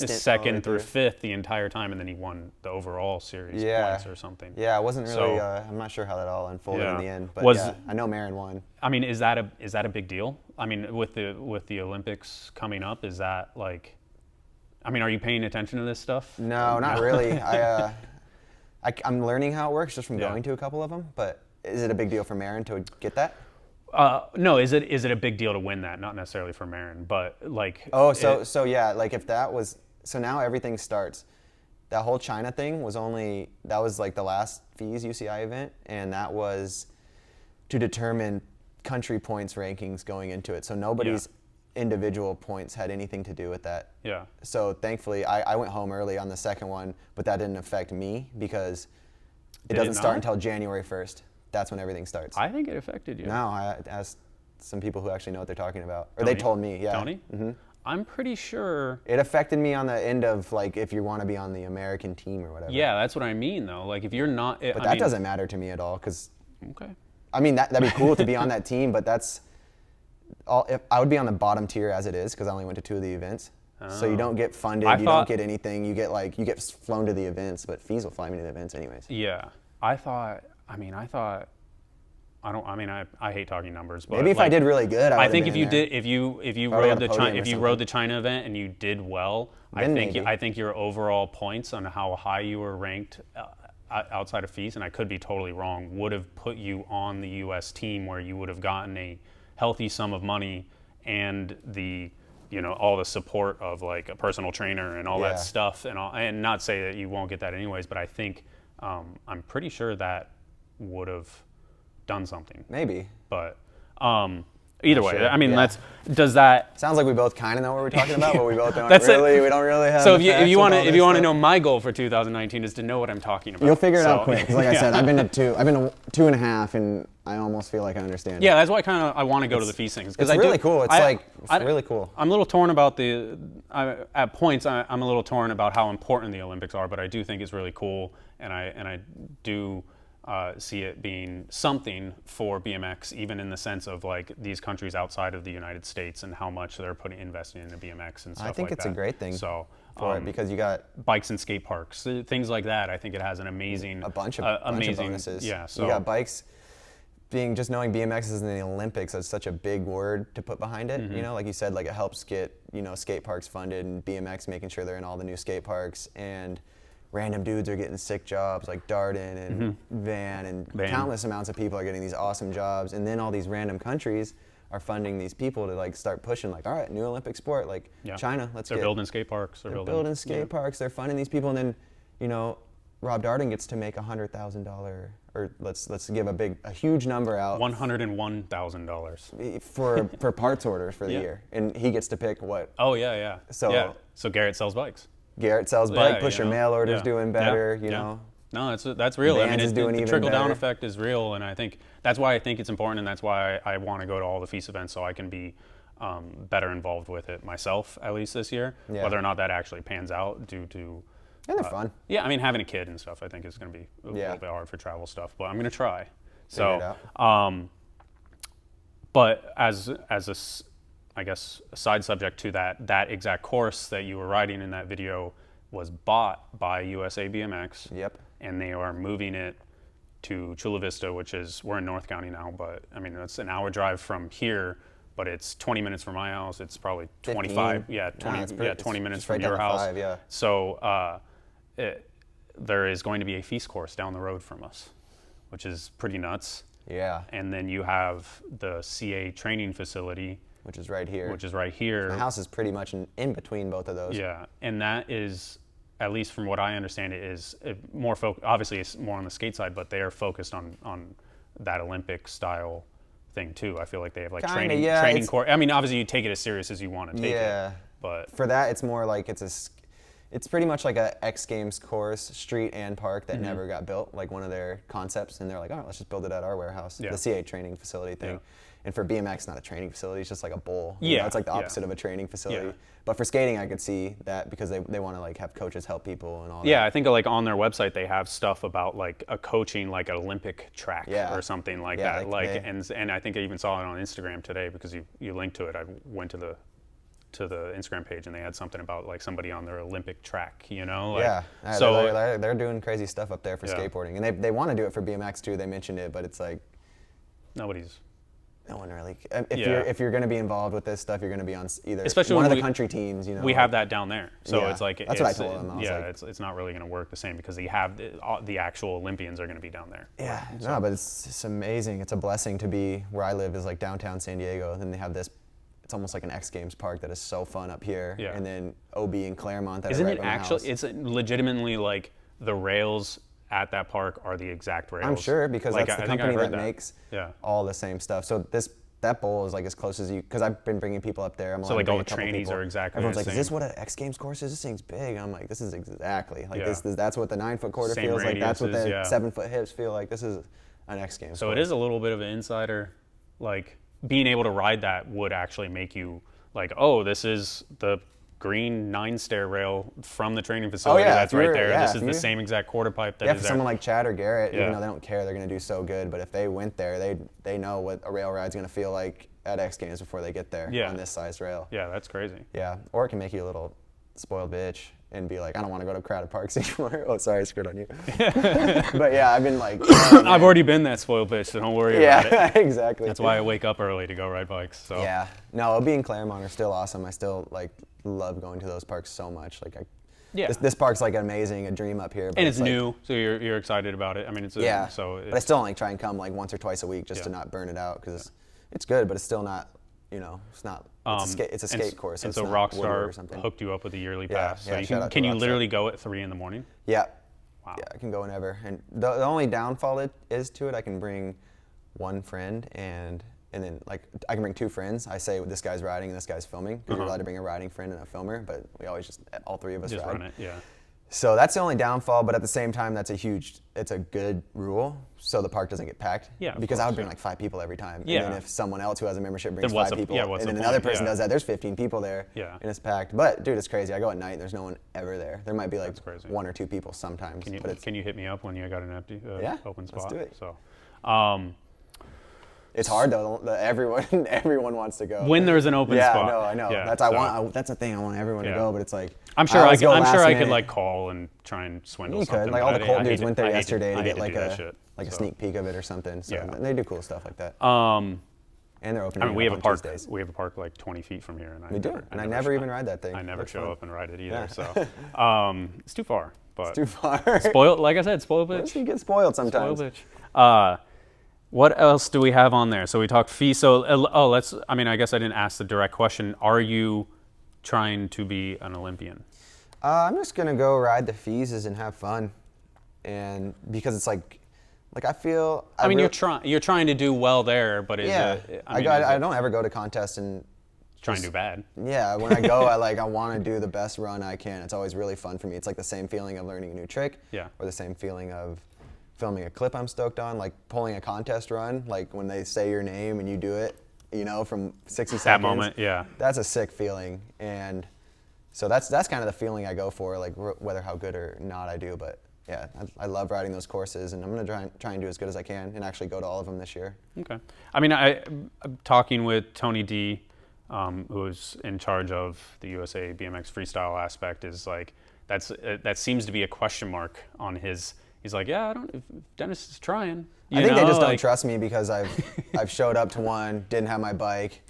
second through 5th the entire time, and then he won the overall series points or something. Yeah, it wasn't really. I'm not sure how that all unfolded in the end, but I know Marin won. I mean, is that a big deal? I mean, with the Olympics coming up, is that like? I mean, are you paying attention to this stuff? No, not really. I'm learning how it works just from going to a couple of them. But is it a big deal for Marin to get that? No. Is it a big deal to win that? Not necessarily for Marin, but like. So yeah. Like if that was now everything starts. That whole China thing was like the last FISE UCI event, and that was to determine country points rankings going into it. So nobody's individual points had anything to do with that. Yeah. So thankfully, I went home early on the second one, but that didn't affect me because it doesn't start until January 1st. That's when everything starts. I think it affected you. No, I asked some people who actually know what they're talking about. Or they told me, yeah. Tony? Mm-hmm. I'm pretty sure. It affected me on the end of, like, if you want to be on the American team or whatever. Yeah, that's what I mean, though. Like, if you're not. But that doesn't matter to me at all, because. Okay. I mean, that'd be cool to be on that team, but that's. I would be on the bottom tier as it is because I only went to 2 of the events. So you don't get funded, you don't get anything. You get flown to the events, but FISE will fly me to the events anyways. Yeah, I hate talking numbers, but maybe if I did really good, I think if you rode the China event and you did well, I think your overall points on how high you were ranked outside of FISE, and I could be totally wrong, would have put you on the U.S. team where you would have gotten a healthy sum of money and the, all the support of like a personal trainer and all that stuff, and not say that you won't get that anyways, but I think I'm pretty sure that would have done something. Maybe. But either way, I mean, does that sounds like we both kind of know what we're talking about, but we both don't really. We don't really have. So if you want to know, my goal for 2019 is to know what I'm talking about. You'll figure it out quick. 'Cause like I said, I've been to 2.5, and I almost feel like I understand. Yeah, that's why I want to go to the FISE things, because it's really cool. It's really cool. I'm a little torn about at points. I'm a little torn about how important the Olympics are, but I do think it's really cool, and I do. See it being something for BMX, even in the sense of like these countries outside of the United States and how much they're investing into BMX and stuff like that. I think it's a great thing for it, because you got bikes and skate parks, things like that. I think it has an amazing, a bunch of bonuses. Yeah, so you got bikes. Just knowing BMX is in the Olympics, that's such a big word to put behind it. Mm-hmm. Like you said, like it helps get skate parks funded, and BMX making sure they're in all the new skate parks, and random dudes are getting sick jobs like Darden and Van, and countless amounts of people are getting these awesome jobs, and then all these random countries are funding these people to like start pushing, like, all right, new Olympic sport, like China, they're building skate parks. They're building skate parks. They're funding these people, and then Rob Darden gets to make $100,000, or let's give a huge number out. $101,000 for parts orders for the year, and he gets to pick what. Oh yeah. So Garrett sells bikes. Garrett sells bike, push your mail orders doing better, know. No, that's real. Vans is doing the even trickle down better. effect is real, and I think that's why I think it's important, and that's why I want to go to all the FISE events so I can be better involved with it myself, at least this year. Yeah. Whether or not that actually pans out due to. And they're fun. Yeah, I mean, having a kid and stuff, I think is going to be a little bit hard for travel stuff, but I'm going to try. Figure it out. But as I guess a side subject to that exact course that you were riding in that video was bought by USA BMX. Yep. And they are moving it to Chula Vista, which is, we're in North County now, but I mean, it's an hour drive from here, but it's 20 minutes from my house. It's probably 25, 20 minutes from your house. 5, yeah. So there is going to be a FISE course down the road from us, which is pretty nuts. Yeah. And then you have the CA training facility, which is right here. My house is pretty much in between both of those. Yeah, and that is, at least from what I understand, it is more obviously it's more on the skate side, but they are focused on that Olympic style thing too. I feel like they have like training course. I mean, obviously you take it as serious as you want to take it. But for that, it's more like it's pretty much like a X Games course, street and park, that never got built, like one of their concepts, and they're like, all right, let's just build it at our warehouse, the CA training facility thing. Yeah. And for BMX, not a training facility, it's just like a bowl. It's like the opposite of a training facility. Yeah. But for skating, I could see that, because they want to like have coaches help people and all that. Yeah, I think like on their website they have stuff about like a coaching, like an Olympic track or something like that. And I think I even saw it on Instagram today, because you linked to it. I went to the Instagram page and they had something about like somebody on their Olympic track, so they're doing crazy stuff up there for skateboarding, and they want to do it for BMX too. They mentioned it, but it's like no one really. If you're going to be involved with this stuff, you're going to be on either one of the country teams. We have that down there, so it's like that's what I told them. It's not really going to work the same, because they have the actual Olympians are going to be down there. Yeah, no, but it's amazing. It's a blessing to be where I live, is like downtown San Diego, and then they have this. It's almost like an X Games park that is so fun up here, and then OB and Claremont that isn't are right it by my actually? house. It's legitimately like the rails at that park are the exact rails. I'm sure, because like, that's the company that makes all the same stuff. So that bowl is like as close as you, because I've been bringing people up there. So like all the trainees are exactly Everyone's the like, same. is this what an X Games course is? This thing's big. And I'm like, this is exactly. Like that's what the 9-foot quarter same feels like. That's what the radiuses, 7-foot hips feel like. This is an X Games So course. it is a little bit of an insider, like being able to ride that would actually make you like, oh, this is the green 9-stair rail from the training facility that's right there. This is the same exact quarter pipe that is for there. someone like Chad or Garrett, even though they don't care, they're going to do so good. But if they went there, they know what a rail ride's going to feel like at X Games before they get there on this size rail. Yeah, that's crazy. Yeah, or it can make you a little spoiled bitch and be like, I don't want to go to crowded parks anymore. Oh, sorry, I screwed on you. But yeah, I've been like, I've already been that spoiled bitch, so don't worry about it. Yeah, exactly. That's why I wake up early to go ride bikes. So. Yeah, no, OB and Claremont are still awesome. I still like love going to those parks so much. Like this park's like amazing, a dream up here. And it's like, new, so you're excited about it. I mean, it's but I still only try and come like once or twice a week just to not burn it out, because It's good, but it's still not, it's not. It's a skate course. And so it's Rockstar hooked you up with a yearly pass. So can you literally go at 3 a.m? Yeah. Wow. Yeah, I can go whenever. And the only downfall is to it, I can bring one friend and then like I can bring 2 friends. I say this guy's riding and this guy's filming because you're allowed to bring a riding friend and a filmer, but we always just all 3 of us ride. Run it, yeah. So that's the only downfall, but at the same time, it's a good rule, so the park doesn't get packed. Yeah. Because I would bring like 5 people every time. Yeah. And then if someone else who has a membership brings 5 people, and then another person does that, there's 15 people there, yeah. and it's packed. But dude, it's crazy. I go at night, and there's no one ever there. There might be like 1 or 2 people sometimes. Can you hit me up when you got an empty open spot? Let's do it. So. It's hard though. Everyone wants to go. When there's an open spot. Yeah, no, I know. Yeah, that's the thing. I want everyone to go, but it's like I'm sure I could like call and try and swindle something. You could. Like all the Colt dudes went there yesterday to get like a sneak peek of it or something. So they do cool stuff like that. And they're open. I mean, we have a park. Tuesdays. We have a park like 20 feet from here, and I never even ride that thing. I never show up and ride it either. So it's too far. But it's too far. Spoiled, like I said, spoiled bitch. You get spoiled sometimes. Spoiled bitch. What else do we have on there? So we talked FISE. So I guess I didn't ask the direct question. Are you trying to be an Olympian? I'm just gonna go ride the FISEs and have fun, and because it's like I feel. You're trying to do well there, but I don't ever go to contests and trying to do bad. Yeah, when I go, I want to do the best run I can. It's always really fun for me. It's like the same feeling of learning a new trick, or the same feeling of filming a clip I'm stoked on, like pulling a contest run, like when they say your name and you do it, from 60 seconds. That moment, yeah. That's a sick feeling, and so that's kind of the feeling I go for, like whether how good or not I do. But yeah, I love riding those courses, and I'm gonna try and do as good as I can, and actually go to all of them this year. Okay. I mean, I'm talking with Tony D, who's in charge of the USA BMX freestyle aspect, is like that seems to be a question mark on his. He's like, yeah, Dennis is trying. I think they just don't trust me because I've showed up to one, didn't have my bike,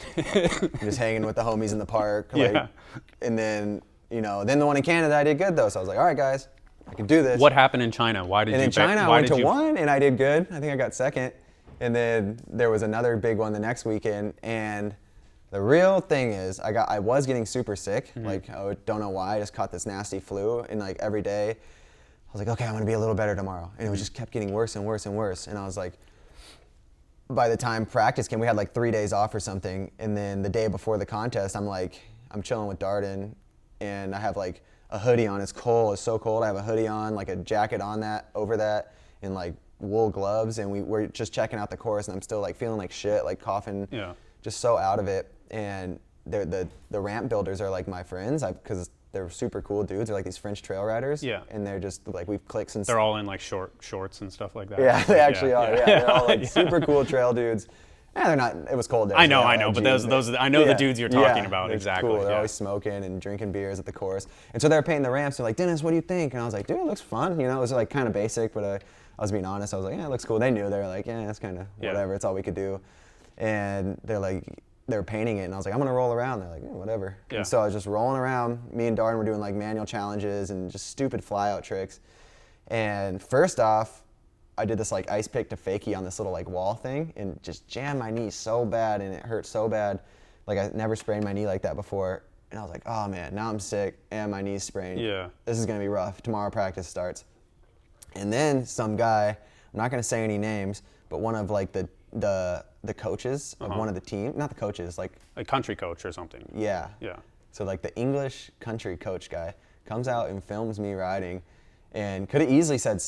just hanging with the homies in the park. And then, then the one in Canada I did good though. So I was like, all right, guys, I can do this. What happened in China? Why did you? And in China, I went to one and I did good. I think I got second. And then there was another big one the next weekend. And the real thing is, I was getting super sick. Mm-hmm. Like, I don't know why. I just caught this nasty flu, and like every day, I was like, okay, I'm gonna be a little better tomorrow. And it just kept getting worse and worse and worse. And I was like, by the time practice came, we had like 3 days off or something. And then the day before the contest, I'm chilling with Darden, and I have like a hoodie on. It's cold, it's so cold. I have a hoodie on, like a jacket on over that, and like wool gloves. And we're just checking out the course, and I'm still like feeling like shit, like coughing, just so out of it. And the ramp builders are like my friends, because they're super cool dudes. They're like these French trail riders. Yeah. And they're just like, we've clicked since. They're all in like shorts and stuff like that. Yeah, they actually are. Yeah. They're all like super cool trail dudes. They're not. It was cold there. I know. But those I know the dudes you're talking about exactly. Cool. They're always smoking and drinking beers at the course. And so they're painting the ramps. They're like, Dennis, what do you think? And I was like, dude, it looks fun. It was like kind of basic, but I was being honest. I was like, yeah, it looks cool. They knew. They were like, yeah, it's kind of whatever. It's all we could do. And they're like, they were painting it, and I was like, I'm gonna roll around. They're like, yeah, whatever. Yeah. And so I was just rolling around. Me and Darden were doing like manual challenges and just stupid flyout tricks. And first off, I did this like ice pick to fakie on this little like wall thing, and just jammed my knee so bad, and it hurt so bad. Like I never sprained my knee like that before. And I was like, oh man, now I'm sick and my knee's sprained. Yeah. This is gonna be rough. Tomorrow practice starts. And then some guy, I'm not gonna say any names, but one of like the coaches of one of the team, not the coaches, like a country coach or something. Yeah. So like the English country coach guy comes out and films me riding, and could have easily said,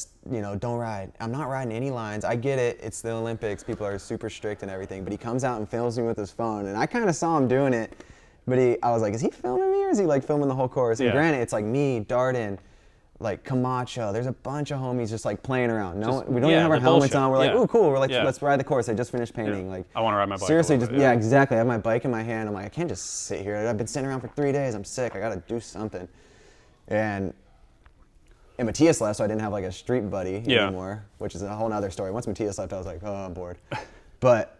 don't ride. I'm not riding any lines. I get it. It's the Olympics. People are super strict and everything. But he comes out and films me with his phone, and I kind of saw him doing it. But I was like, is he filming me or is he like filming the whole course? And granted, it's like me, Darden, like Camacho, there's a bunch of homies just like playing around. We don't even have our helmets on. We're like, oh cool, we're like, let's ride the course. I just finished painting. Like, I want to ride my bike. Seriously, exactly. I have my bike in my hand. I'm like, I can't just sit here. I've been sitting around for 3 days. I'm sick. I gotta do something. And Matthias left, so I didn't have like a street buddy anymore, which is a whole nother story. Once Matthias left, I was like, oh, I'm bored. But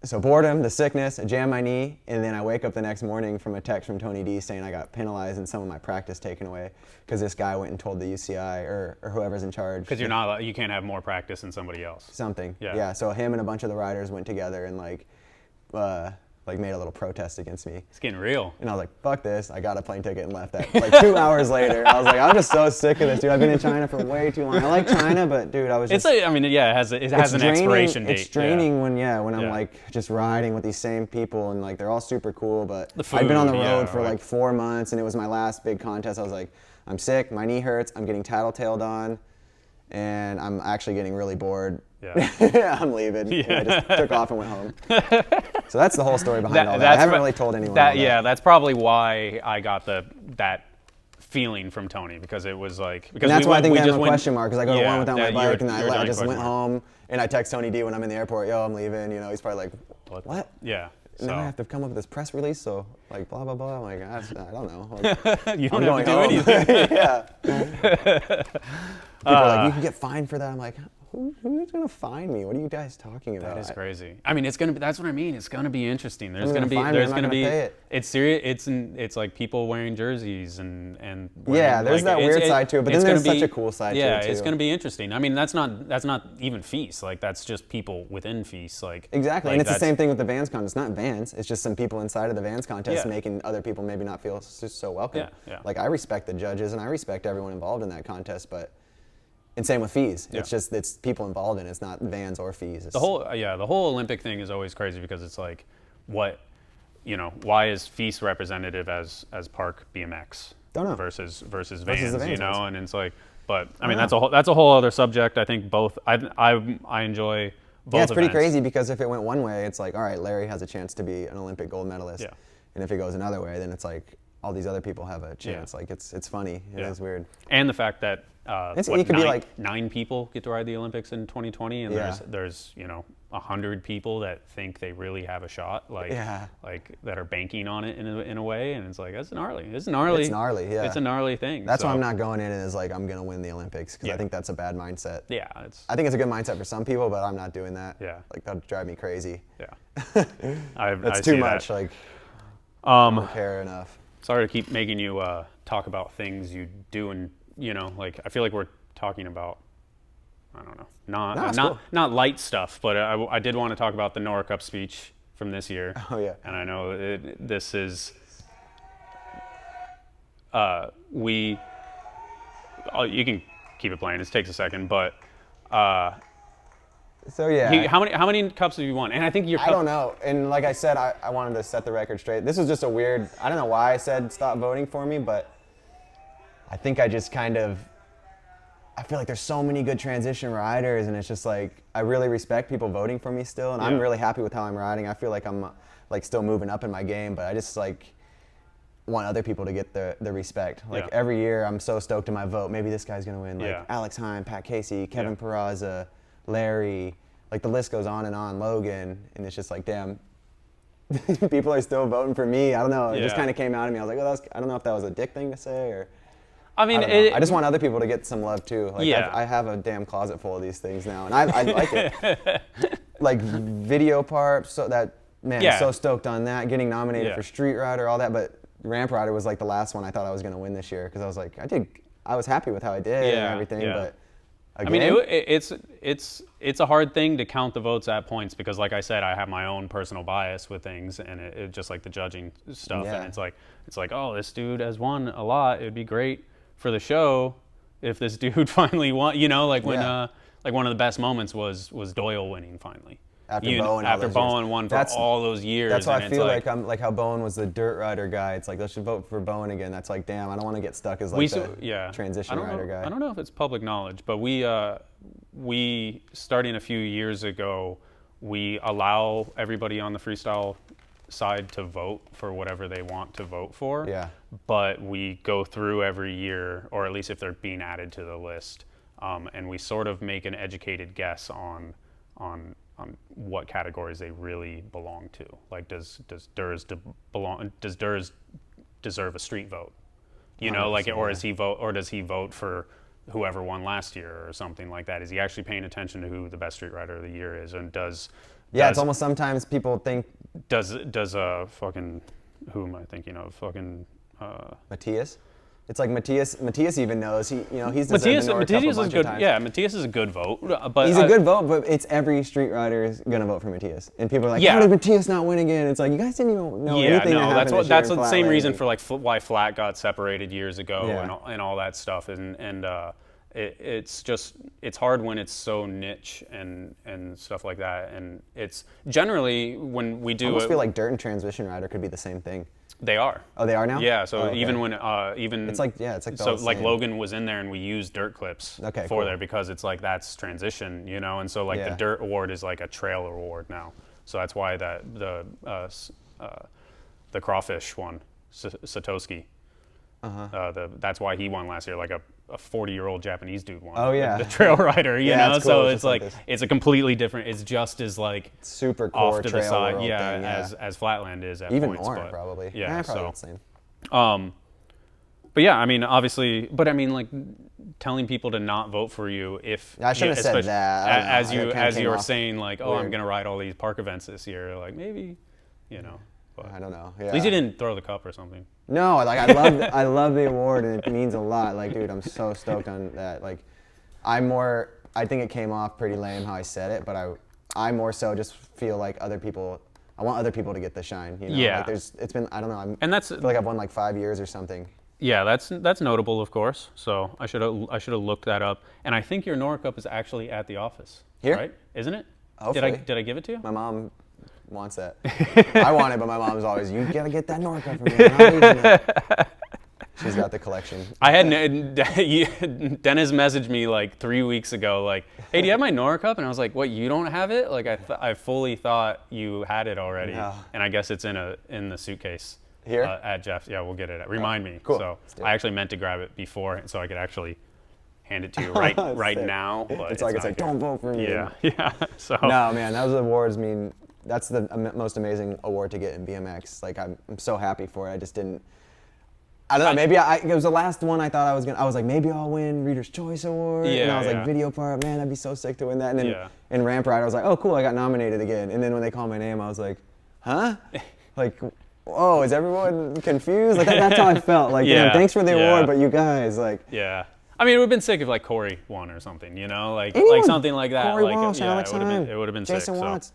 so boredom, the sickness, I jammed my knee, and then I wake up the next morning from a text from Tony D saying I got penalized and some of my practice taken away because this guy went and told the UCI or whoever's in charge. Because you can't have more practice than somebody else. Something. Yeah. So him and a bunch of the riders went together and like like made a little protest against me. It's getting real. And I was like, fuck this. I got a plane ticket and left that. Like 2 hours later, I was like, I'm just so sick of this, dude. I've been in China for way too long. I like China, but dude, I was just... I mean, yeah, it has an expiration date. It's draining when I'm like just riding with these same people and like they're all super cool, but I've been on the road for like 4 months and it was my last big contest. I was like, I'm sick, my knee hurts, I'm getting tattletaled on, and I'm actually getting really bored. Yeah. I'm leaving. Yeah. I just took off and went home. So that's the whole story behind all that. I haven't really told anyone that. That's probably why I got that feeling from Tony, because it was like... And that's why I think they have a question mark, because I go to one without my bike, and I just went home, and I text Tony D when I'm in the airport, yo, I'm leaving, he's probably like, what? Yeah. And now I have to come up with this press release, so like blah, blah, blah. I'm like, I don't know. Like, you don't have to do anything. Yeah. People are like, you can get fined for that. I'm like, who's gonna fine me? What are you guys talking about? That is crazy. I mean, that's what I mean. It's gonna be interesting. There's gonna be it's serious. It's like people wearing jerseys and there's that weird side to it, but then there's such a cool side to it too. Yeah, it's gonna be interesting. I mean, that's not even FISE. Like, that's just people within FISE. Like, exactly, and it's the same thing with the Vans contest. It's not Vans. It's just some people inside of the Vans contest making other people maybe not feel so welcome. Yeah. Like, I respect the judges and I respect everyone involved in that contest, but. And same with FISE. Yeah. It's people involved in it. It's not Vans or FISE. The whole Olympic thing is always crazy, because it's like, why is FISE representative as Park BMX versus Vans, and it's like, but I mean that's a whole other subject. I think both I enjoy both. Yeah, it's pretty events. crazy, because if it went one way, it's like, all right, Larry has a chance to be an Olympic gold medalist. Yeah. And if it goes another way, then it's like all these other people have a chance. Yeah. Like it's funny. It is weird. And the fact that it could be like 9 people get to ride the Olympics in 2020, and there's 100 people that think they really have a shot, like that are banking on it in a way, and it's like it's gnarly. Yeah. It's a gnarly thing. That's why I'm not going in as like I'm gonna win the Olympics, because I think that's a bad mindset. Yeah, I think it's a good mindset for some people, but I'm not doing that. Yeah, like that'd drive me crazy. Yeah, that's too much. Like, I don't care enough. Sorry to keep making you talk about things you do, and like I feel like we're talking about, I don't know, not light stuff, but I did want to talk about the Nora Cup speech from this year. Oh yeah. And I know this is you can keep it playing. It takes a second, but so yeah. How many cups have you won? And I think I don't know. And like I said, I wanted to set the record straight. This was just a weird. I don't know why I said stop voting for me, but I think I just I feel like there's so many good transition riders, and it's just like I really respect people voting for me still, and I'm really happy with how I'm riding. I feel like I'm like still moving up in my game, but I just like want other people to get the respect. Like every year, I'm so stoked in my vote. Maybe this guy's gonna win. Like Alex Heim, Pat Casey, Kevin Peraza, Larry. Like the list goes on and on. Logan, and it's just like, damn, people are still voting for me. I don't know. It just kind of came out of me. I was like, I don't know if that was a dick thing to say or. I mean, I just want other people to get some love too. Like I have a damn closet full of these things now, and I like it. Like video parts, so that man, I'm so stoked on that. Getting nominated for Street Rider, all that, but Ramp Rider was like the last one I thought I was going to win this year, because I was like, I was happy with how I did and everything, but. Again? I mean, it's a hard thing to count the votes at points, because, like I said, I have my own personal bias with things, and it just like the judging stuff, and it's like, oh, this dude has won a lot. It'd be great for the show if this dude finally won. Like when like one of the best moments was Doyle winning finally. After Bowen won for all those years. That's why I feel like I'm like how Bowen was the dirt rider guy. It's like, let's just vote for Bowen again. That's like, damn, I don't want to get stuck as like the transition rider guy. I don't know if it's public knowledge, but we starting a few years ago, we allow everybody on the freestyle side to vote for whatever they want to vote for. Yeah. But we go through every year, or at least if they're being added to the list, and we sort of make an educated guess on what categories they really belong to. Like, does Durs deserve a street vote? Or does he vote for whoever won last year or something like that? Is he actually paying attention to who the best street rider of the year is? And it's almost sometimes people think does a fucking, who am I thinking of? Fucking Matthias? It's like Matthias even knows. He's deserved the Nordic Cup a bunch of times. Yeah, Matthias is a good vote. But he's a good vote, but it's every street rider is gonna vote for Matthias. And people are like, how did Matthias not win again? It's like, you guys didn't even know anything that happened. That's the same reason for like why flat got separated years ago and all that stuff. And it's hard when it's so niche and stuff like that. And it's generally when we do. I almost feel like dirt and transmission rider could be the same thing. They are. Oh, they are now? Yeah, so even when it's like so like Logan was in there and we used dirt clips for there because it's like that's transition, and so like the dirt award is like a trail award now. So that's why the crawfish won, Satoshi. That's why he won last year, like a 40-year-old Japanese dude won. Oh yeah, the trail rider, you know. It's cool. So it's like it's a completely different. It's just as like super core off to trail the side, world thing, as Flatland is at even points, more but, probably. Yeah, probably the same. But yeah, I mean, obviously, but I mean, like telling people to not vote for you if I shouldn't have said that. As you were saying, like, oh, I'm gonna ride all these park events this year, like maybe, But I don't know. Yeah. At least you didn't throw the cup or something. No, like I love the award and it means a lot. Like, dude, I'm so stoked on that. Like, I think it came off pretty lame how I said it, but I more so just feel like I want other people to get the shine. Yeah. Like it's been, I don't know. And I feel like I've won like 5 years or something. Yeah, that's notable, of course. So I should have looked that up. And I think your Nora Cup is actually at the office. Here? Right? Isn't it? Hopefully. Did I give it to you? My mom wants that. I want it, but my mom's always, you gotta get that Nora Cup for me. I'm not using it. She's got the collection. Dennis messaged me like 3 weeks ago, like, hey, do you have my Nora Cup? And I was like, what, you don't have it? Like, I fully thought you had it already. No. And I guess it's in the suitcase. Here? At Jeff's. Yeah, we'll get it. Remind me. Cool. So I actually meant to grab it before so I could actually hand it to you right now. But it's like, don't vote for me. Yeah. So. No, man, those awards mean, that's the most amazing award to get in BMX. Like, I'm so happy for it. I just didn't, I don't know, maybe it was the last one I thought I was like, maybe I'll win Reader's Choice Award. Yeah, and I was like, video part, man, I'd be so sick to win that. And then in Ramp Ride, I was like, oh, cool, I got nominated again. And then when they called my name, I was like, huh? Like, whoa, is everyone confused? Like, that's how I felt. Like, damn, thanks for the award, but you guys, like. Yeah. I mean, it would have been sick if like Corey won or something, like something like that. Corey like, Walsh, Alex it would have been Jason sick. Watts,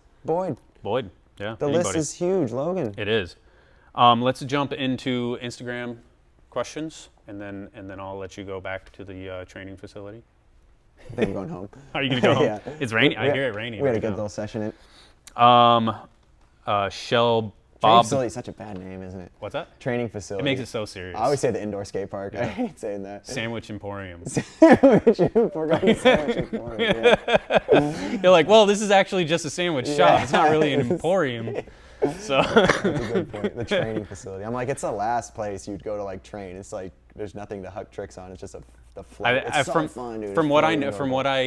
Boyd, yeah. The list is huge, Logan. It is. Let's jump into Instagram questions, and then I'll let you go back to the training facility. I think I'm going home. Are you gonna go home? It's raining. I hear it raining. We had a good little session in. Shell Training Bob. facility is such a bad name, isn't it? What's that? Training facility. It makes it so serious. I always say the indoor skate park. I hate saying that. Sandwich Emporium. Sandwich Emporium. Yeah. You're like, well, this is actually just a sandwich shop. It's not really an emporium. So that's a good point. The training facility. I'm like, it's the last place you'd go to like train. It's like there's nothing to huck tricks on. It's just the floor. It's so fun, dude. From what I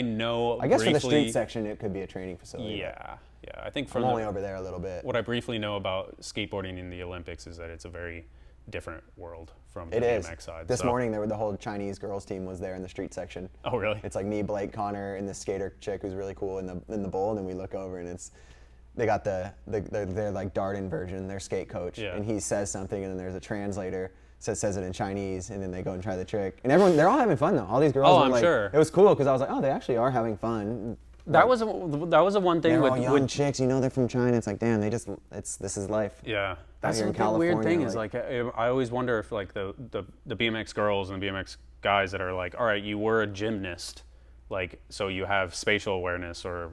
know, I guess briefly, for the street section, it could be a training facility. Yeah. I think I'm only over there a little bit. What I briefly know about skateboarding in the Olympics is that it's a very different world from the BMX side. This morning, the whole Chinese girls team was there in the street section. Oh, really? It's like me, Blake, Connor, and this skater chick who's really cool in the bowl, and then we look over and they got their like Darden version, their skate coach, and he says something, and then there's a translator says it in Chinese, and then they go and try the trick, and they're all having fun though. All these girls. Oh, were I'm like, sure. It was cool because I was like, oh, they actually are having fun. That was a one thing they're with all young chicks, they're from China. It's like, damn, this is life. Yeah, that's the weird thing is like I always wonder if like the BMX girls and the BMX guys that are like, all right, you were a gymnast, like so you have spatial awareness or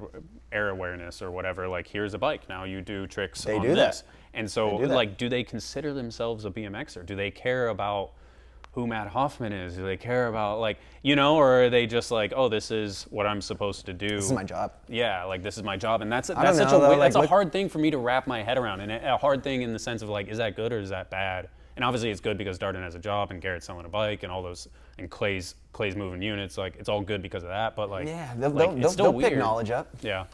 air awareness or whatever. Like here's a bike, now you do tricks on this. And so like, do they consider themselves a BMXer? Do they care about who Matt Hoffman is? Do they care about like, or are they just like, oh, this is what I'm supposed to do? This is my job. Yeah, like this is my job, and that's such a hard thing for me to wrap my head around, and a hard thing in the sense of like, is that good or is that bad? And obviously it's good because Darden has a job and Garrett's selling a bike and all those, and Clay's moving units. Like it's all good because of that, but like they'll pick knowledge up. Yeah,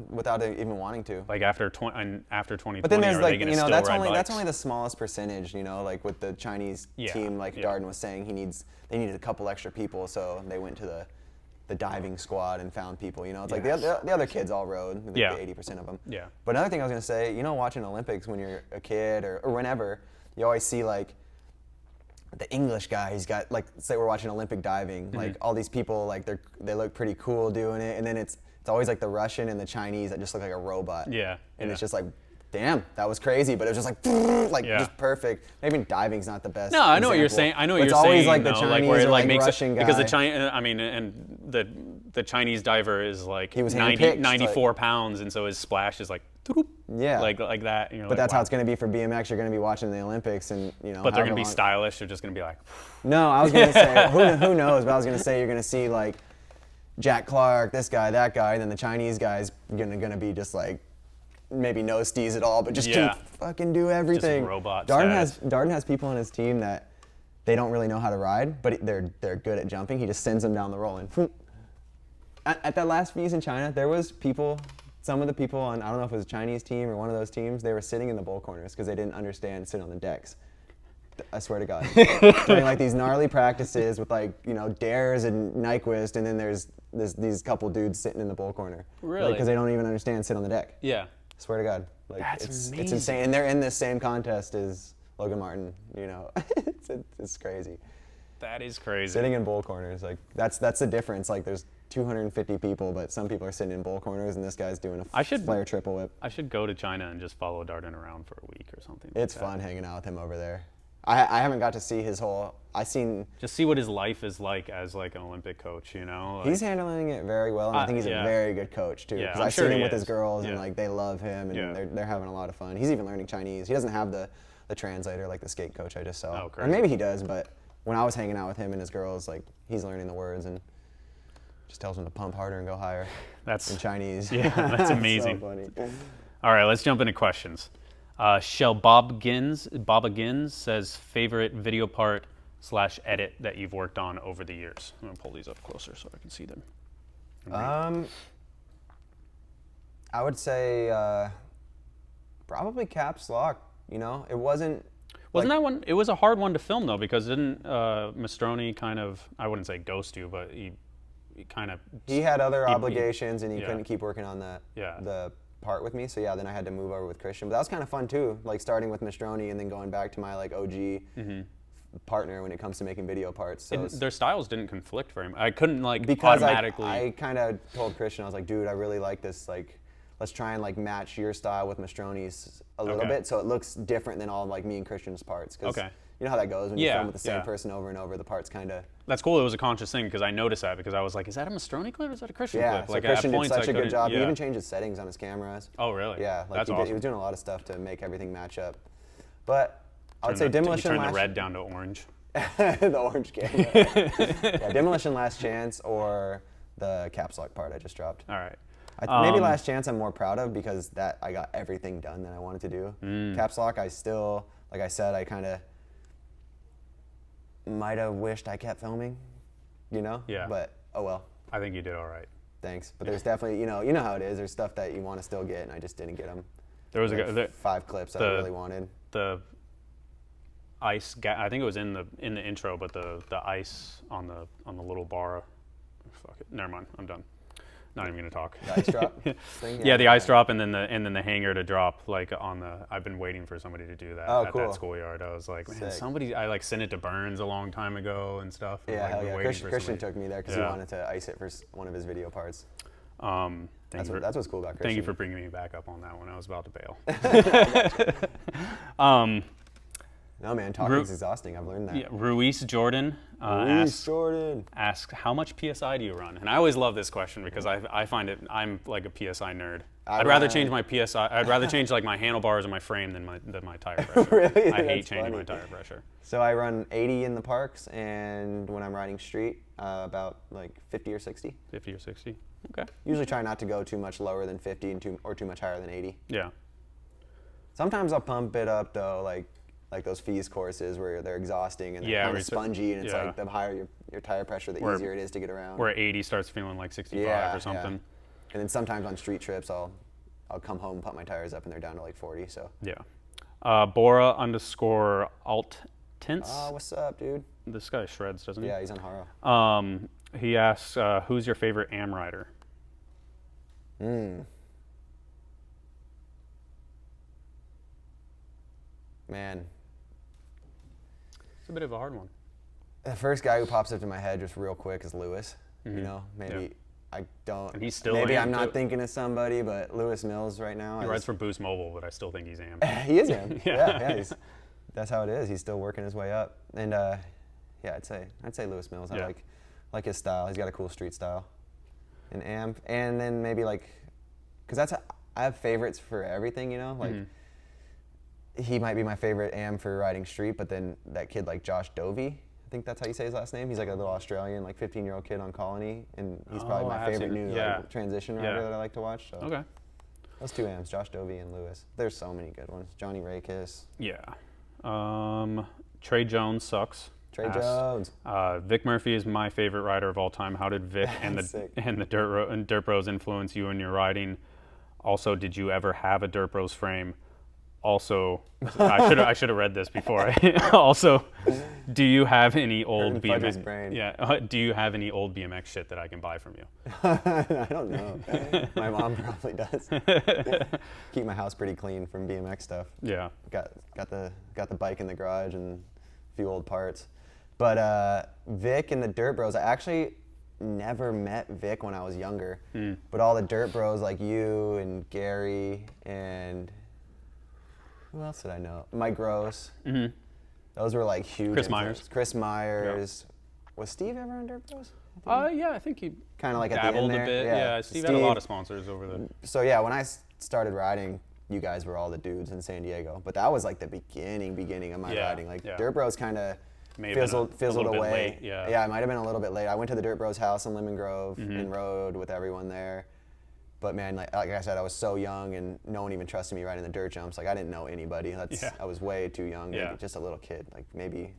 without even wanting to. Like after 2020, but then there's like that's bikes? only the smallest percentage. Like with the Chinese team, like Darden was saying, they needed a couple extra people, so they went to the diving squad and found people. It's like the other kids all rode. Like 80% of them. Yeah. But another thing I was gonna say, watching Olympics when you're a kid or whenever, you always see like the English guy, he's got like, say we're watching Olympic diving, like all these people, like they look pretty cool doing it, and then it's always like the Russian and the Chinese that just look like a robot. Yeah. And it's just like, damn, that was crazy, but it was just like just perfect. Maybe diving's not the best. No, I know what you're saying. I know what you're saying. It's always like the though, Chinese where it or like like makes Russian guy. because the China, I mean, and the Chinese diver is like He was 94 pounds, and so his splash is like like that. And you're but like, that's how wow. it's going to be for BMX. You're going to be watching the Olympics, and But they're going to be stylish. They're just going to be like. No, I was going to say who knows, but I was going to say you're going to see like Jack Clark, this guy, that guy, and then the Chinese guy's going to be just like maybe no steez at all, but just can fucking do everything. Just robot Darden has people on his team that they don't really know how to ride, but they're good at jumping. He just sends them down the roll and. At that last FISE in China, there was people. Some of the people on, I don't know if it was a Chinese team or one of those teams, they were sitting in the bowl corners because they didn't understand sitting on the decks. I swear to God. Doing like these gnarly practices with like, dares and Nyquist, and then there's these couple dudes sitting in the bowl corner. Really? Because they don't even understand sit on the deck. Yeah. I swear to God. Like, That's it's amazing. insane. And they're in this same contest as Logan Martin, it's crazy. That is crazy. Sitting in bowl corners, like that's the difference. Like there's 250 people, but some people are sitting in bowl corners, and this guy's doing a flare triple whip. I should go to China and just follow Darden around for a week or something. It's fun hanging out with him over there. I haven't got to see his whole. Just see what his life is like as like an Olympic coach. Like, he's handling it very well, and I think he's a very good coach too. Yeah, because I've seen him with his girls, and Yeah. like they love him, and they're having a lot of fun. He's even learning Chinese. He doesn't have the translator like the skate coach I just saw. Oh, or crazy. maybe he does, but when I was hanging out with him and his girls, like he's learning the words and just tells them to pump harder and go higher. That's in Chinese. Yeah, that's amazing. So funny. All right, let's jump into questions. Shell Bob Gins says favorite video part / edit that you've worked on over the years. I'm gonna pull these up closer so I can see them. I would say probably caps lock. It wasn't that one? It was a hard one to film though, because didn't Mastroni kind of, I wouldn't say ghost you, but he kind of. He had other obligations, and he yeah. couldn't keep working on that. Yeah. The part with me, so yeah, then I had to move over with Christian. But that was kind of fun too, like starting with Mastroni and then going back to my like OG partner when it comes to making video parts. So their styles didn't conflict very much. I couldn't like because automatically. I kind of told Christian, I was like, dude, I really like this. Like, let's try and like match your style with Mastroni's a little bit, so it looks different than all of like me and Christian's parts. Cause you know how that goes when you film with the same person over and over. The parts kind of. That's cool. It was a conscious thing because I noticed that because I was like, is that a Mastroni clip or is that a Christian clip? So like Christian at did points such a good job. Yeah. He even changed his settings on his cameras. Oh, really? Yeah, like that's he awesome. He was doing a lot of stuff to make everything match up. But I would say You Demolition turned Last. the red down to orange. The orange camera. Yeah, Demolition Last Chance or the caps lock part I just dropped. All right. Maybe Last Chance I'm more proud of because that I got everything done that I wanted to do. Caps lock I still, like I said, I kind of might have wished I kept filming, Yeah. But oh well. I think you did all right. Thanks. But there's definitely, you know how it is. There's stuff that you want to still get, and I just didn't get them. There was like 5 clips I really wanted. The ice, I think it was in the intro, but the ice on the little bar. Fuck it. Never mind. I'm done. Not even gonna talk. The ice drop thing? Yeah, the ice drop and then the hanger to drop like on the. I've been waiting for somebody to do that at that schoolyard. I was like, man, somebody. I like sent it to Burns a long time ago and stuff. Yeah, hell yeah. Christian took me there because he wanted to ice it for one of his video parts. That's what's cool about Christian. Thank you for bringing me back up on that one. I was about to bail. No, man, talking is exhausting. I've learned that. Yeah, Ruiz Jordan asks, how much PSI do you run? And I always love this question because I find it, I'm like a PSI nerd. I'd rather change my PSI, I'd rather change like my handlebars or my frame than my tire pressure. Really? I hate changing my tire pressure. So I run 80 in the parks, and when I'm riding street, about like 50 or 60. 50 or 60? Okay. Usually try not to go too much lower than 50 and too much higher than 80. Yeah. Sometimes I'll pump it up though, like those FISE courses where they're exhausting and they're kind of spongy, and it's like the higher your tire pressure, the easier it is to get around. Where 80 starts feeling like 65 or something. Yeah. And then sometimes on street trips, I'll come home, pump my tires up, and they're down to like 40. So. Yeah. Bora _ alt tints. Oh, what's up, dude? This guy shreds, doesn't he? Yeah, he's on Haro. He asks, who's your favorite AM rider? Man. It's a bit of a hard one. The first guy who pops up to my head just real quick is Lewis. Mm-hmm. You know, maybe I don't. And he's still maybe I'm not thinking of somebody, but Lewis Mills right now. He rides for Boost Mobile, but I still think he's AM. He is AM. Yeah. That's how it is. He's still working his way up. And yeah, I'd say Lewis Mills. I like his style. He's got a cool street style. And AM, and then maybe like, because I have favorites for everything, you know, like. He might be my favorite AM for riding street, but then that kid like Josh Dovey, I think that's how you say his last name. He's like a little Australian, like 15-year-old kid on Colony, and he's probably my favorite new like, transition rider that I like to watch. So. Okay. Those two AMs, Josh Dovey and Lewis. There's so many good ones. Johnny Rakis. Yeah. Trey Jones sucks. Trey Jones. Vic Murphy is my favorite rider of all time. How did Vic and the Dirt Bros influence you in your riding? Also, did you ever have a Dirt Bros frame? Also, I should have read this before. Also, do you have any old BMX? Brain. Yeah. Do you have any old BMX shit that I can buy from you? I don't know. My mom probably does. Keep my house pretty clean from BMX stuff. Yeah. Got the bike in the garage and a few old parts. But Vic and the Dirt Bros, I actually never met Vic when I was younger. But all the Dirt Bros like you and Gary and who else did I know? Mike Gross. Mm-hmm. Those were like huge. Chris Myers. Yep. Was Steve ever on Dirt Bros? Yeah, I think he kind of like dabbled at the end there. A bit. Yeah, Steve had a lot of sponsors over there. So yeah, when I started riding, you guys were all the dudes in San Diego. But that was like the beginning of my riding. Like Dirt Bros kind of fizzled away. Yeah, it might have been a little bit late. I went to the Dirt Bros house in Lemon Grove and rode with everyone there. But man, like I said, I was so young and no one even trusted me riding the dirt jumps. Like I didn't know anybody. I was way too young, maybe just a little kid, like maybe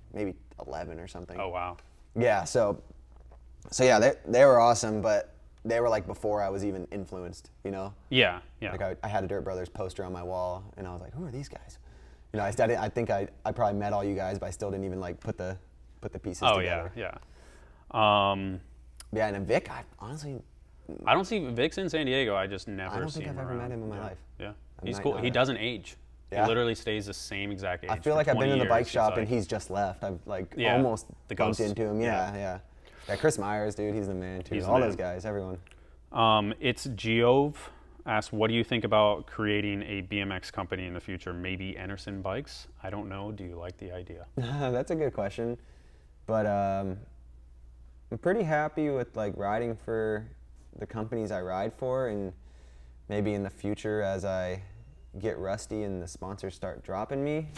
11 or something. Oh wow. Yeah, so yeah, they were awesome, but they were like before I was even influenced, you know? Yeah. Like I had a Dirt Brothers poster on my wall, and I was like, who are these guys? You know, I think I probably met all you guys, but I still didn't even like put the pieces together. Yeah. And then Vic, I don't see Vic's in San Diego. I just never see him I don't think I've ever met him in my life. Yeah, he's cool. He doesn't age. Yeah. He literally stays the same exact age. I feel like I've been in the bike shop and he's just left. I've like almost bumped into him. Yeah. Chris Myers, dude, he's the man too. All those guys, everyone. It's Geove asked, what do you think about creating a BMX company in the future? Maybe Enarson Bikes? I don't know. Do you like the idea? That's a good question, but I'm pretty happy with like riding for the companies I ride for, and maybe in the future as I get rusty and the sponsors start dropping me,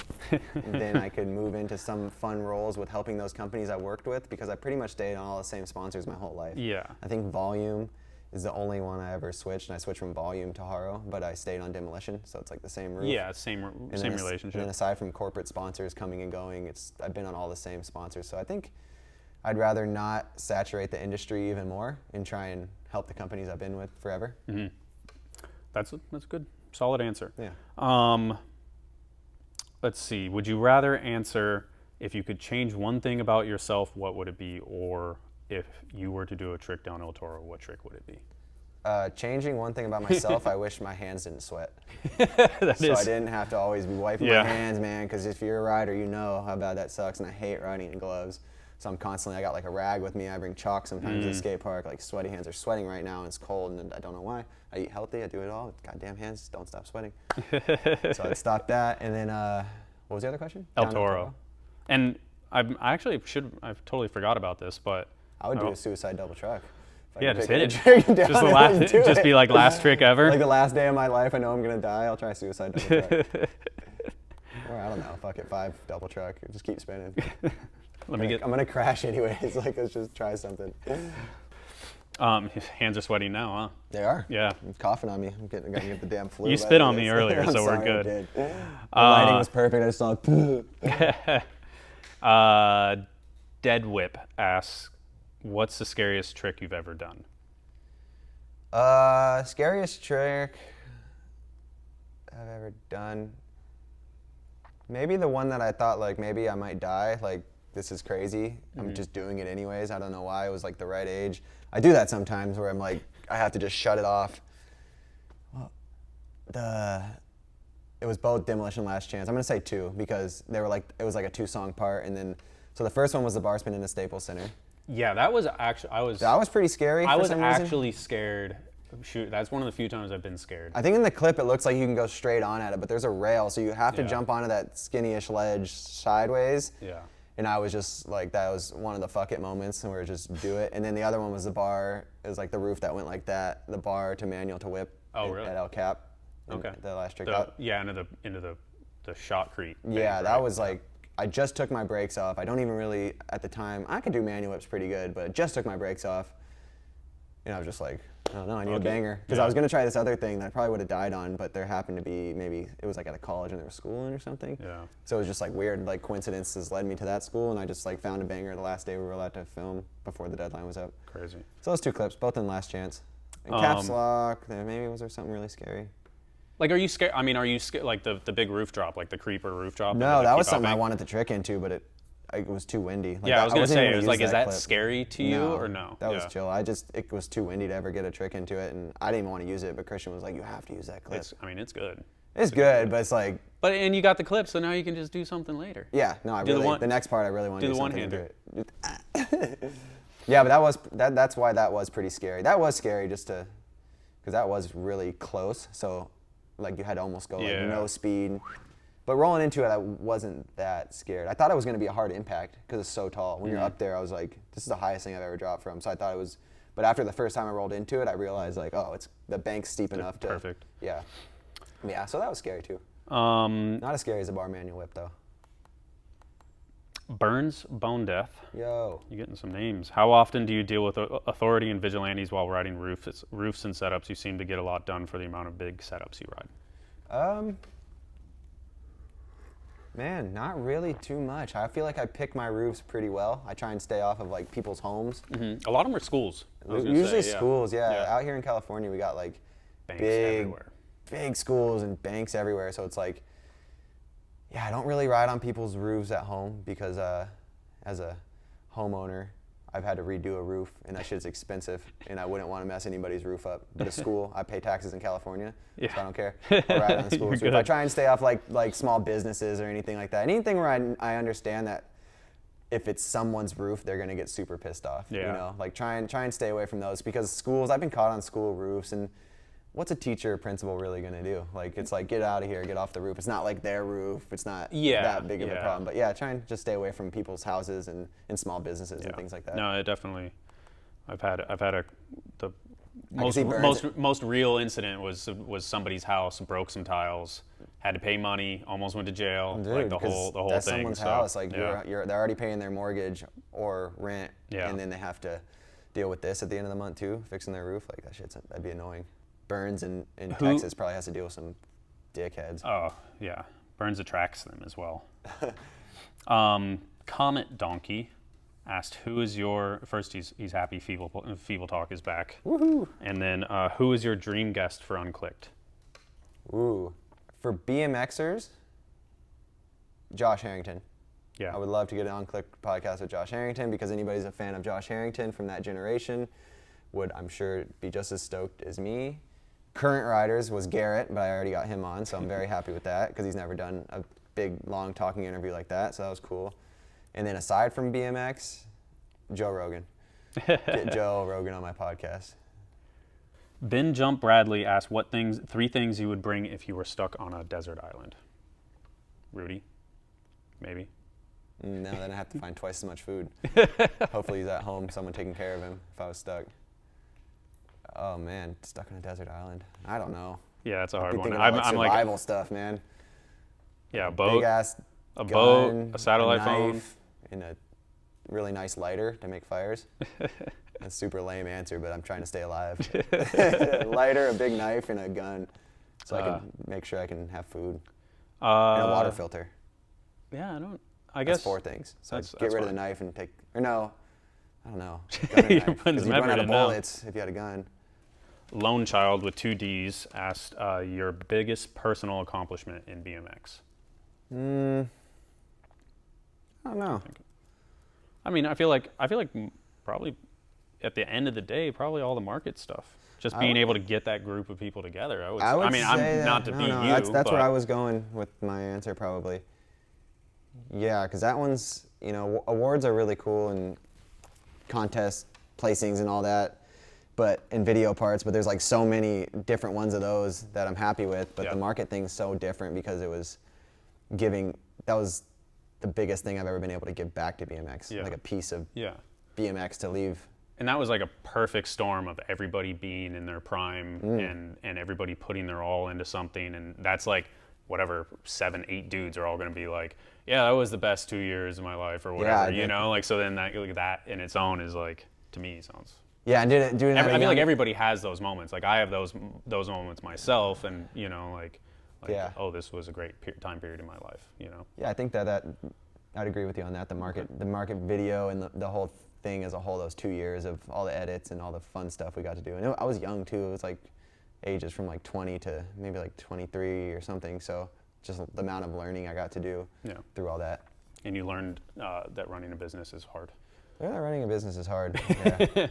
then I could move into some fun roles with helping those companies I worked with, because I pretty much stayed on all the same sponsors my whole life. Yeah. I think Volume is the only one I ever switched, and I switched from Volume to Haro, but I stayed on Demolition, so it's like the same roof. Yeah, same relationship. And then aside from corporate sponsors coming and going, I've been on all the same sponsors, so I think I'd rather not saturate the industry even more and try and help the companies I've been with forever. Mm-hmm. That's a good, solid answer. Yeah. Let's see. Would you rather answer, if you could change one thing about yourself, what would it be? Or if you were to do a trick down El Toro, what trick would it be? Changing one thing about myself, I wish my hands didn't sweat. I didn't have to always be wiping my hands, man, because if you're a rider, you know how bad that sucks, and I hate riding in gloves. So I got like a rag with me. I bring chalk sometimes to the skate park. Like sweaty hands are sweating right now and it's cold and I don't know why. I eat healthy, I do it all. Goddamn hands, don't stop sweating. So I'd stop that. And then, what was the other question? El Toro. And I've totally forgot about this, but. I would do a suicide double truck. Yeah, just hit it. Just be like last trick ever. Like the last day of my life, I know I'm gonna die, I'll try suicide double truck. Or I don't know, fuck it, 5 double truck, just keep spinning. I'm gonna crash anyways. Like, let's just try something. His hands are sweating now, huh? They are. Yeah. He's coughing on me. I'm gonna get the damn flu. You spit on me earlier, so we're good. I did. The lighting was perfect. I just saw. Dead Whip asks, "What's the scariest trick you've ever done?" Scariest trick I've ever done. Maybe the one that I thought like maybe I might die. Like, this is crazy. I'm just doing it anyways. I don't know why. It was like the right age. I do that sometimes where I'm like, I have to just shut it off. Well, it was both Demolition Last Chance. I'm gonna say 2 because they were like, it was like a 2-song part, and then So the first one was the bar spin in the Staples Center. Yeah, that was actually, That was pretty scary. I for was some reason. actually scared. Shoot, that's one of the few times I've been scared. I think in the clip it looks like you can go straight on at it, but there's a rail, so you have to jump onto that skinny-ish ledge sideways. Yeah. And I was just like, that was one of the fuck it moments where just do it. And then the other one was the bar. It was like the roof that went like that, the bar to manual to whip. Oh, really? At El Cap. Okay. The last trick. Into the shotcrete. Yeah, that was like, I just took my brakes off. I don't even really, at the time, I could do manual whips pretty good, but I just took my brakes off. And I was just like, I don't know, I need a banger. Because I was going to try this other thing that I probably would have died on, but there happened to be, maybe it was like at a college and they were schooling or something. Yeah. So it was just like weird, like coincidences led me to that school, and I just like found a banger the last day we were allowed to film before the deadline was up. Crazy. So those two clips, both in Last Chance. And Caps Lock, maybe was there something really scary? Like, are you scared? I mean, are you scared, like the big roof drop, like the creeper roof drop? No, that was something I wanted to trick into, but it was too windy. Like, yeah, I was going to say, it was like, is that clip. scary to you or no? That was chill. It was too windy to ever get a trick into it, and I didn't even want to use it, but Christian was like, you have to use that clip. It's good. It's good, but it's like... And you got the clip, so now you can just do something later. Yeah, no, the next part I really want to do something one-hander. to it. Yeah, but that's why that was pretty scary. That was scary because that was really close, so like you had to almost go like no speed. But rolling into it, I wasn't that scared. I thought it was going to be a hard impact because it's so tall. When you're up there, I was like, this is the highest thing I've ever dropped from. So I thought it was, but after the first time I rolled into it, I realized like, oh, the bank's steep enough to. Perfect. Yeah. Yeah, so that was scary too. Not as scary as a bar manual whip though. Burns Bone Death. Yo. You're getting some names. How often do you deal with authority and vigilantes while riding roofs and setups? You seem to get a lot done for the amount of big setups you ride. Man, not really too much. I feel like I pick my roofs pretty well. I try and stay off of like people's homes. Mm-hmm. A lot of them are schools. Usually schools, yeah. Out here in California, we got like banks everywhere. Big schools and banks everywhere. So it's like, yeah, I don't really ride on people's roofs at home because as a homeowner, I've had to redo a roof, and that shit's expensive, and I wouldn't want to mess anybody's roof up. But a school, I pay taxes in California, so I don't care. I'll ride on the school's roof. I try and stay off like small businesses or anything like that. Anything where I understand that if it's someone's roof, they're gonna get super pissed off. Yeah. You know, like try and stay away from those because schools. I've been caught on school roofs, and what's a teacher or principal really gonna do? Like, it's like, get out of here, get off the roof. It's not like their roof. It's not that big of a problem. But yeah, try and just stay away from people's houses and small businesses and things like that. No, it definitely. The most real incident was somebody's house, broke some tiles, had to pay money, almost went to jail. Dude, like the whole that's thing. Someone's house. Like they're already paying their mortgage or rent, and then they have to deal with this at the end of the month too, fixing their roof. Like that'd be annoying. Burns in Texas probably has to deal with some dickheads. Oh, yeah. Burns attracts them as well. Comet Donkey asked, who is your, first he's happy Feeble Talk is back. Woohoo! And then, who is your dream guest for Unclicked? Ooh. For BMXers, Josh Harrington. Yeah. I would love to get an Unclicked podcast with Josh Harrington because anybody who's a fan of Josh Harrington from that generation would, I'm sure, be just as stoked as me. Current riders was Garrett, but I already got him on, so I'm very happy with that because he's never done a big, long talking interview like that, so that was cool. And then aside from BMX, Joe Rogan. Get Joe Rogan on my podcast. Ben Jump Bradley asked, three things you would bring if you were stuck on a desert island? Rudy? Maybe? No, then I have to find twice as much food. Hopefully he's at home, someone taking care of him if I was stuck. Oh man, stuck on a desert island. I don't know. Yeah, that's a hard one. I'm like survival stuff, man. Yeah, a boat. Big ass a gun, boat, a satellite phone, and a really nice lighter to make fires. That's a super lame answer, but I'm trying to stay alive. Lighter, a big knife, and a gun, so I can make sure I can have food. And a water filter. Yeah, I guess that's 4 things. So that's get rid fine. of the knife and take. Or no, I don't know. You're putting some effort run out of in now. bullets if you had a gun. Lone Child with 2 Ds asked, your biggest personal accomplishment in BMX? I don't know. I mean, I feel like probably at the end of the day, probably all the Markit stuff. Just being able to get that group of people together. I mean, I'm not to be you. That's where I was going with my answer probably. Yeah, because that one's you know, awards are really cool and contest placings and all that, but in video parts, but there's like so many different ones of those that I'm happy with, but the Markit thing's so different because it was that was the biggest thing I've ever been able to give back to BMX, like a piece of BMX to leave. And that was like a perfect storm of everybody being in their prime and everybody putting their all into something, and that's like whatever 7, 8 dudes are all going to be like, yeah, that was the best 2 years of my life or whatever, you know, like, so then that in its own is like, to me, sounds. Yeah, and doing that. I feel like everybody has those moments. Like I have those moments myself, and you know, like oh, this was a great time period in my life, you know. Yeah, I think that I'd agree with you on that. The Markit video and the whole thing as a whole, those 2 years of all the edits and all the fun stuff we got to do. And I was young too. It was like ages from like 20 to maybe like 23 or something. So just the amount of learning I got to do through all that. And you learned that running a business is hard. Yeah, running a business is hard. Yeah.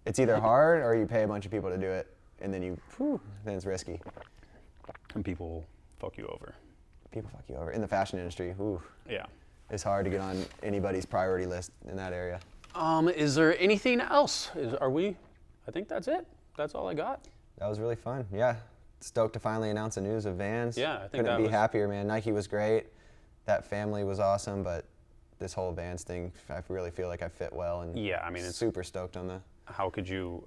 It's either hard or you pay a bunch of people to do it, and then then it's risky. And people fuck you over. People fuck you over. In the fashion industry, yeah. It's hard to get on anybody's priority list in that area. Is there anything else? I think that's it. That's all I got. That was really fun. Yeah. Stoked to finally announce the news of Vans. Yeah, I think Couldn't be happier, man. Nike was great. That family was awesome, but this whole Vans thing, I really feel like I fit well, and yeah, I mean, it's super stoked on the. How could you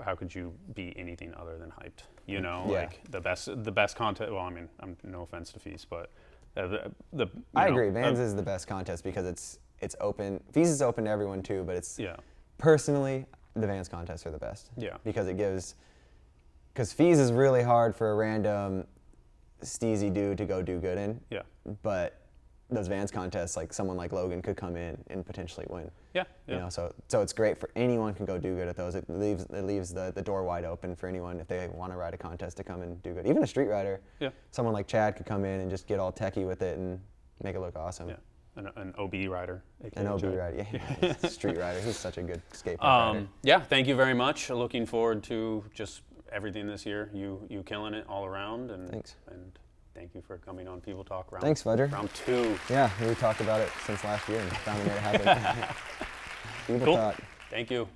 be anything other than hyped? You know, like the best content. Well, I mean, no offense to FISE, but I agree. Vans is the best contest because it's open. FISE is open to everyone too, but it's personally the Vans contests are the best. Yeah, because because FISE is really hard for a random steezy dude to go do good in. Yeah, but those Vans contests, like someone like Logan could come in and potentially win. Yeah. You know, so it's great for anyone can go do good at those. It leaves the door wide open for anyone if they want to ride a contest to come and do good. Even a street rider. Yeah. Someone like Chad could come in and just get all techie with it and make it look awesome. Yeah. An OB rider. An OB rider. Yeah. Street rider. He's such a good skateboard rider. Yeah. Thank you very much. Looking forward to just everything this year. You killing it all around. And thanks. And thank you for coming on Feeble Talk round. Thanks, Fudger. Round 2. Yeah, we talked about it since last year and finally made it happen. Feeble Talk. Thank you.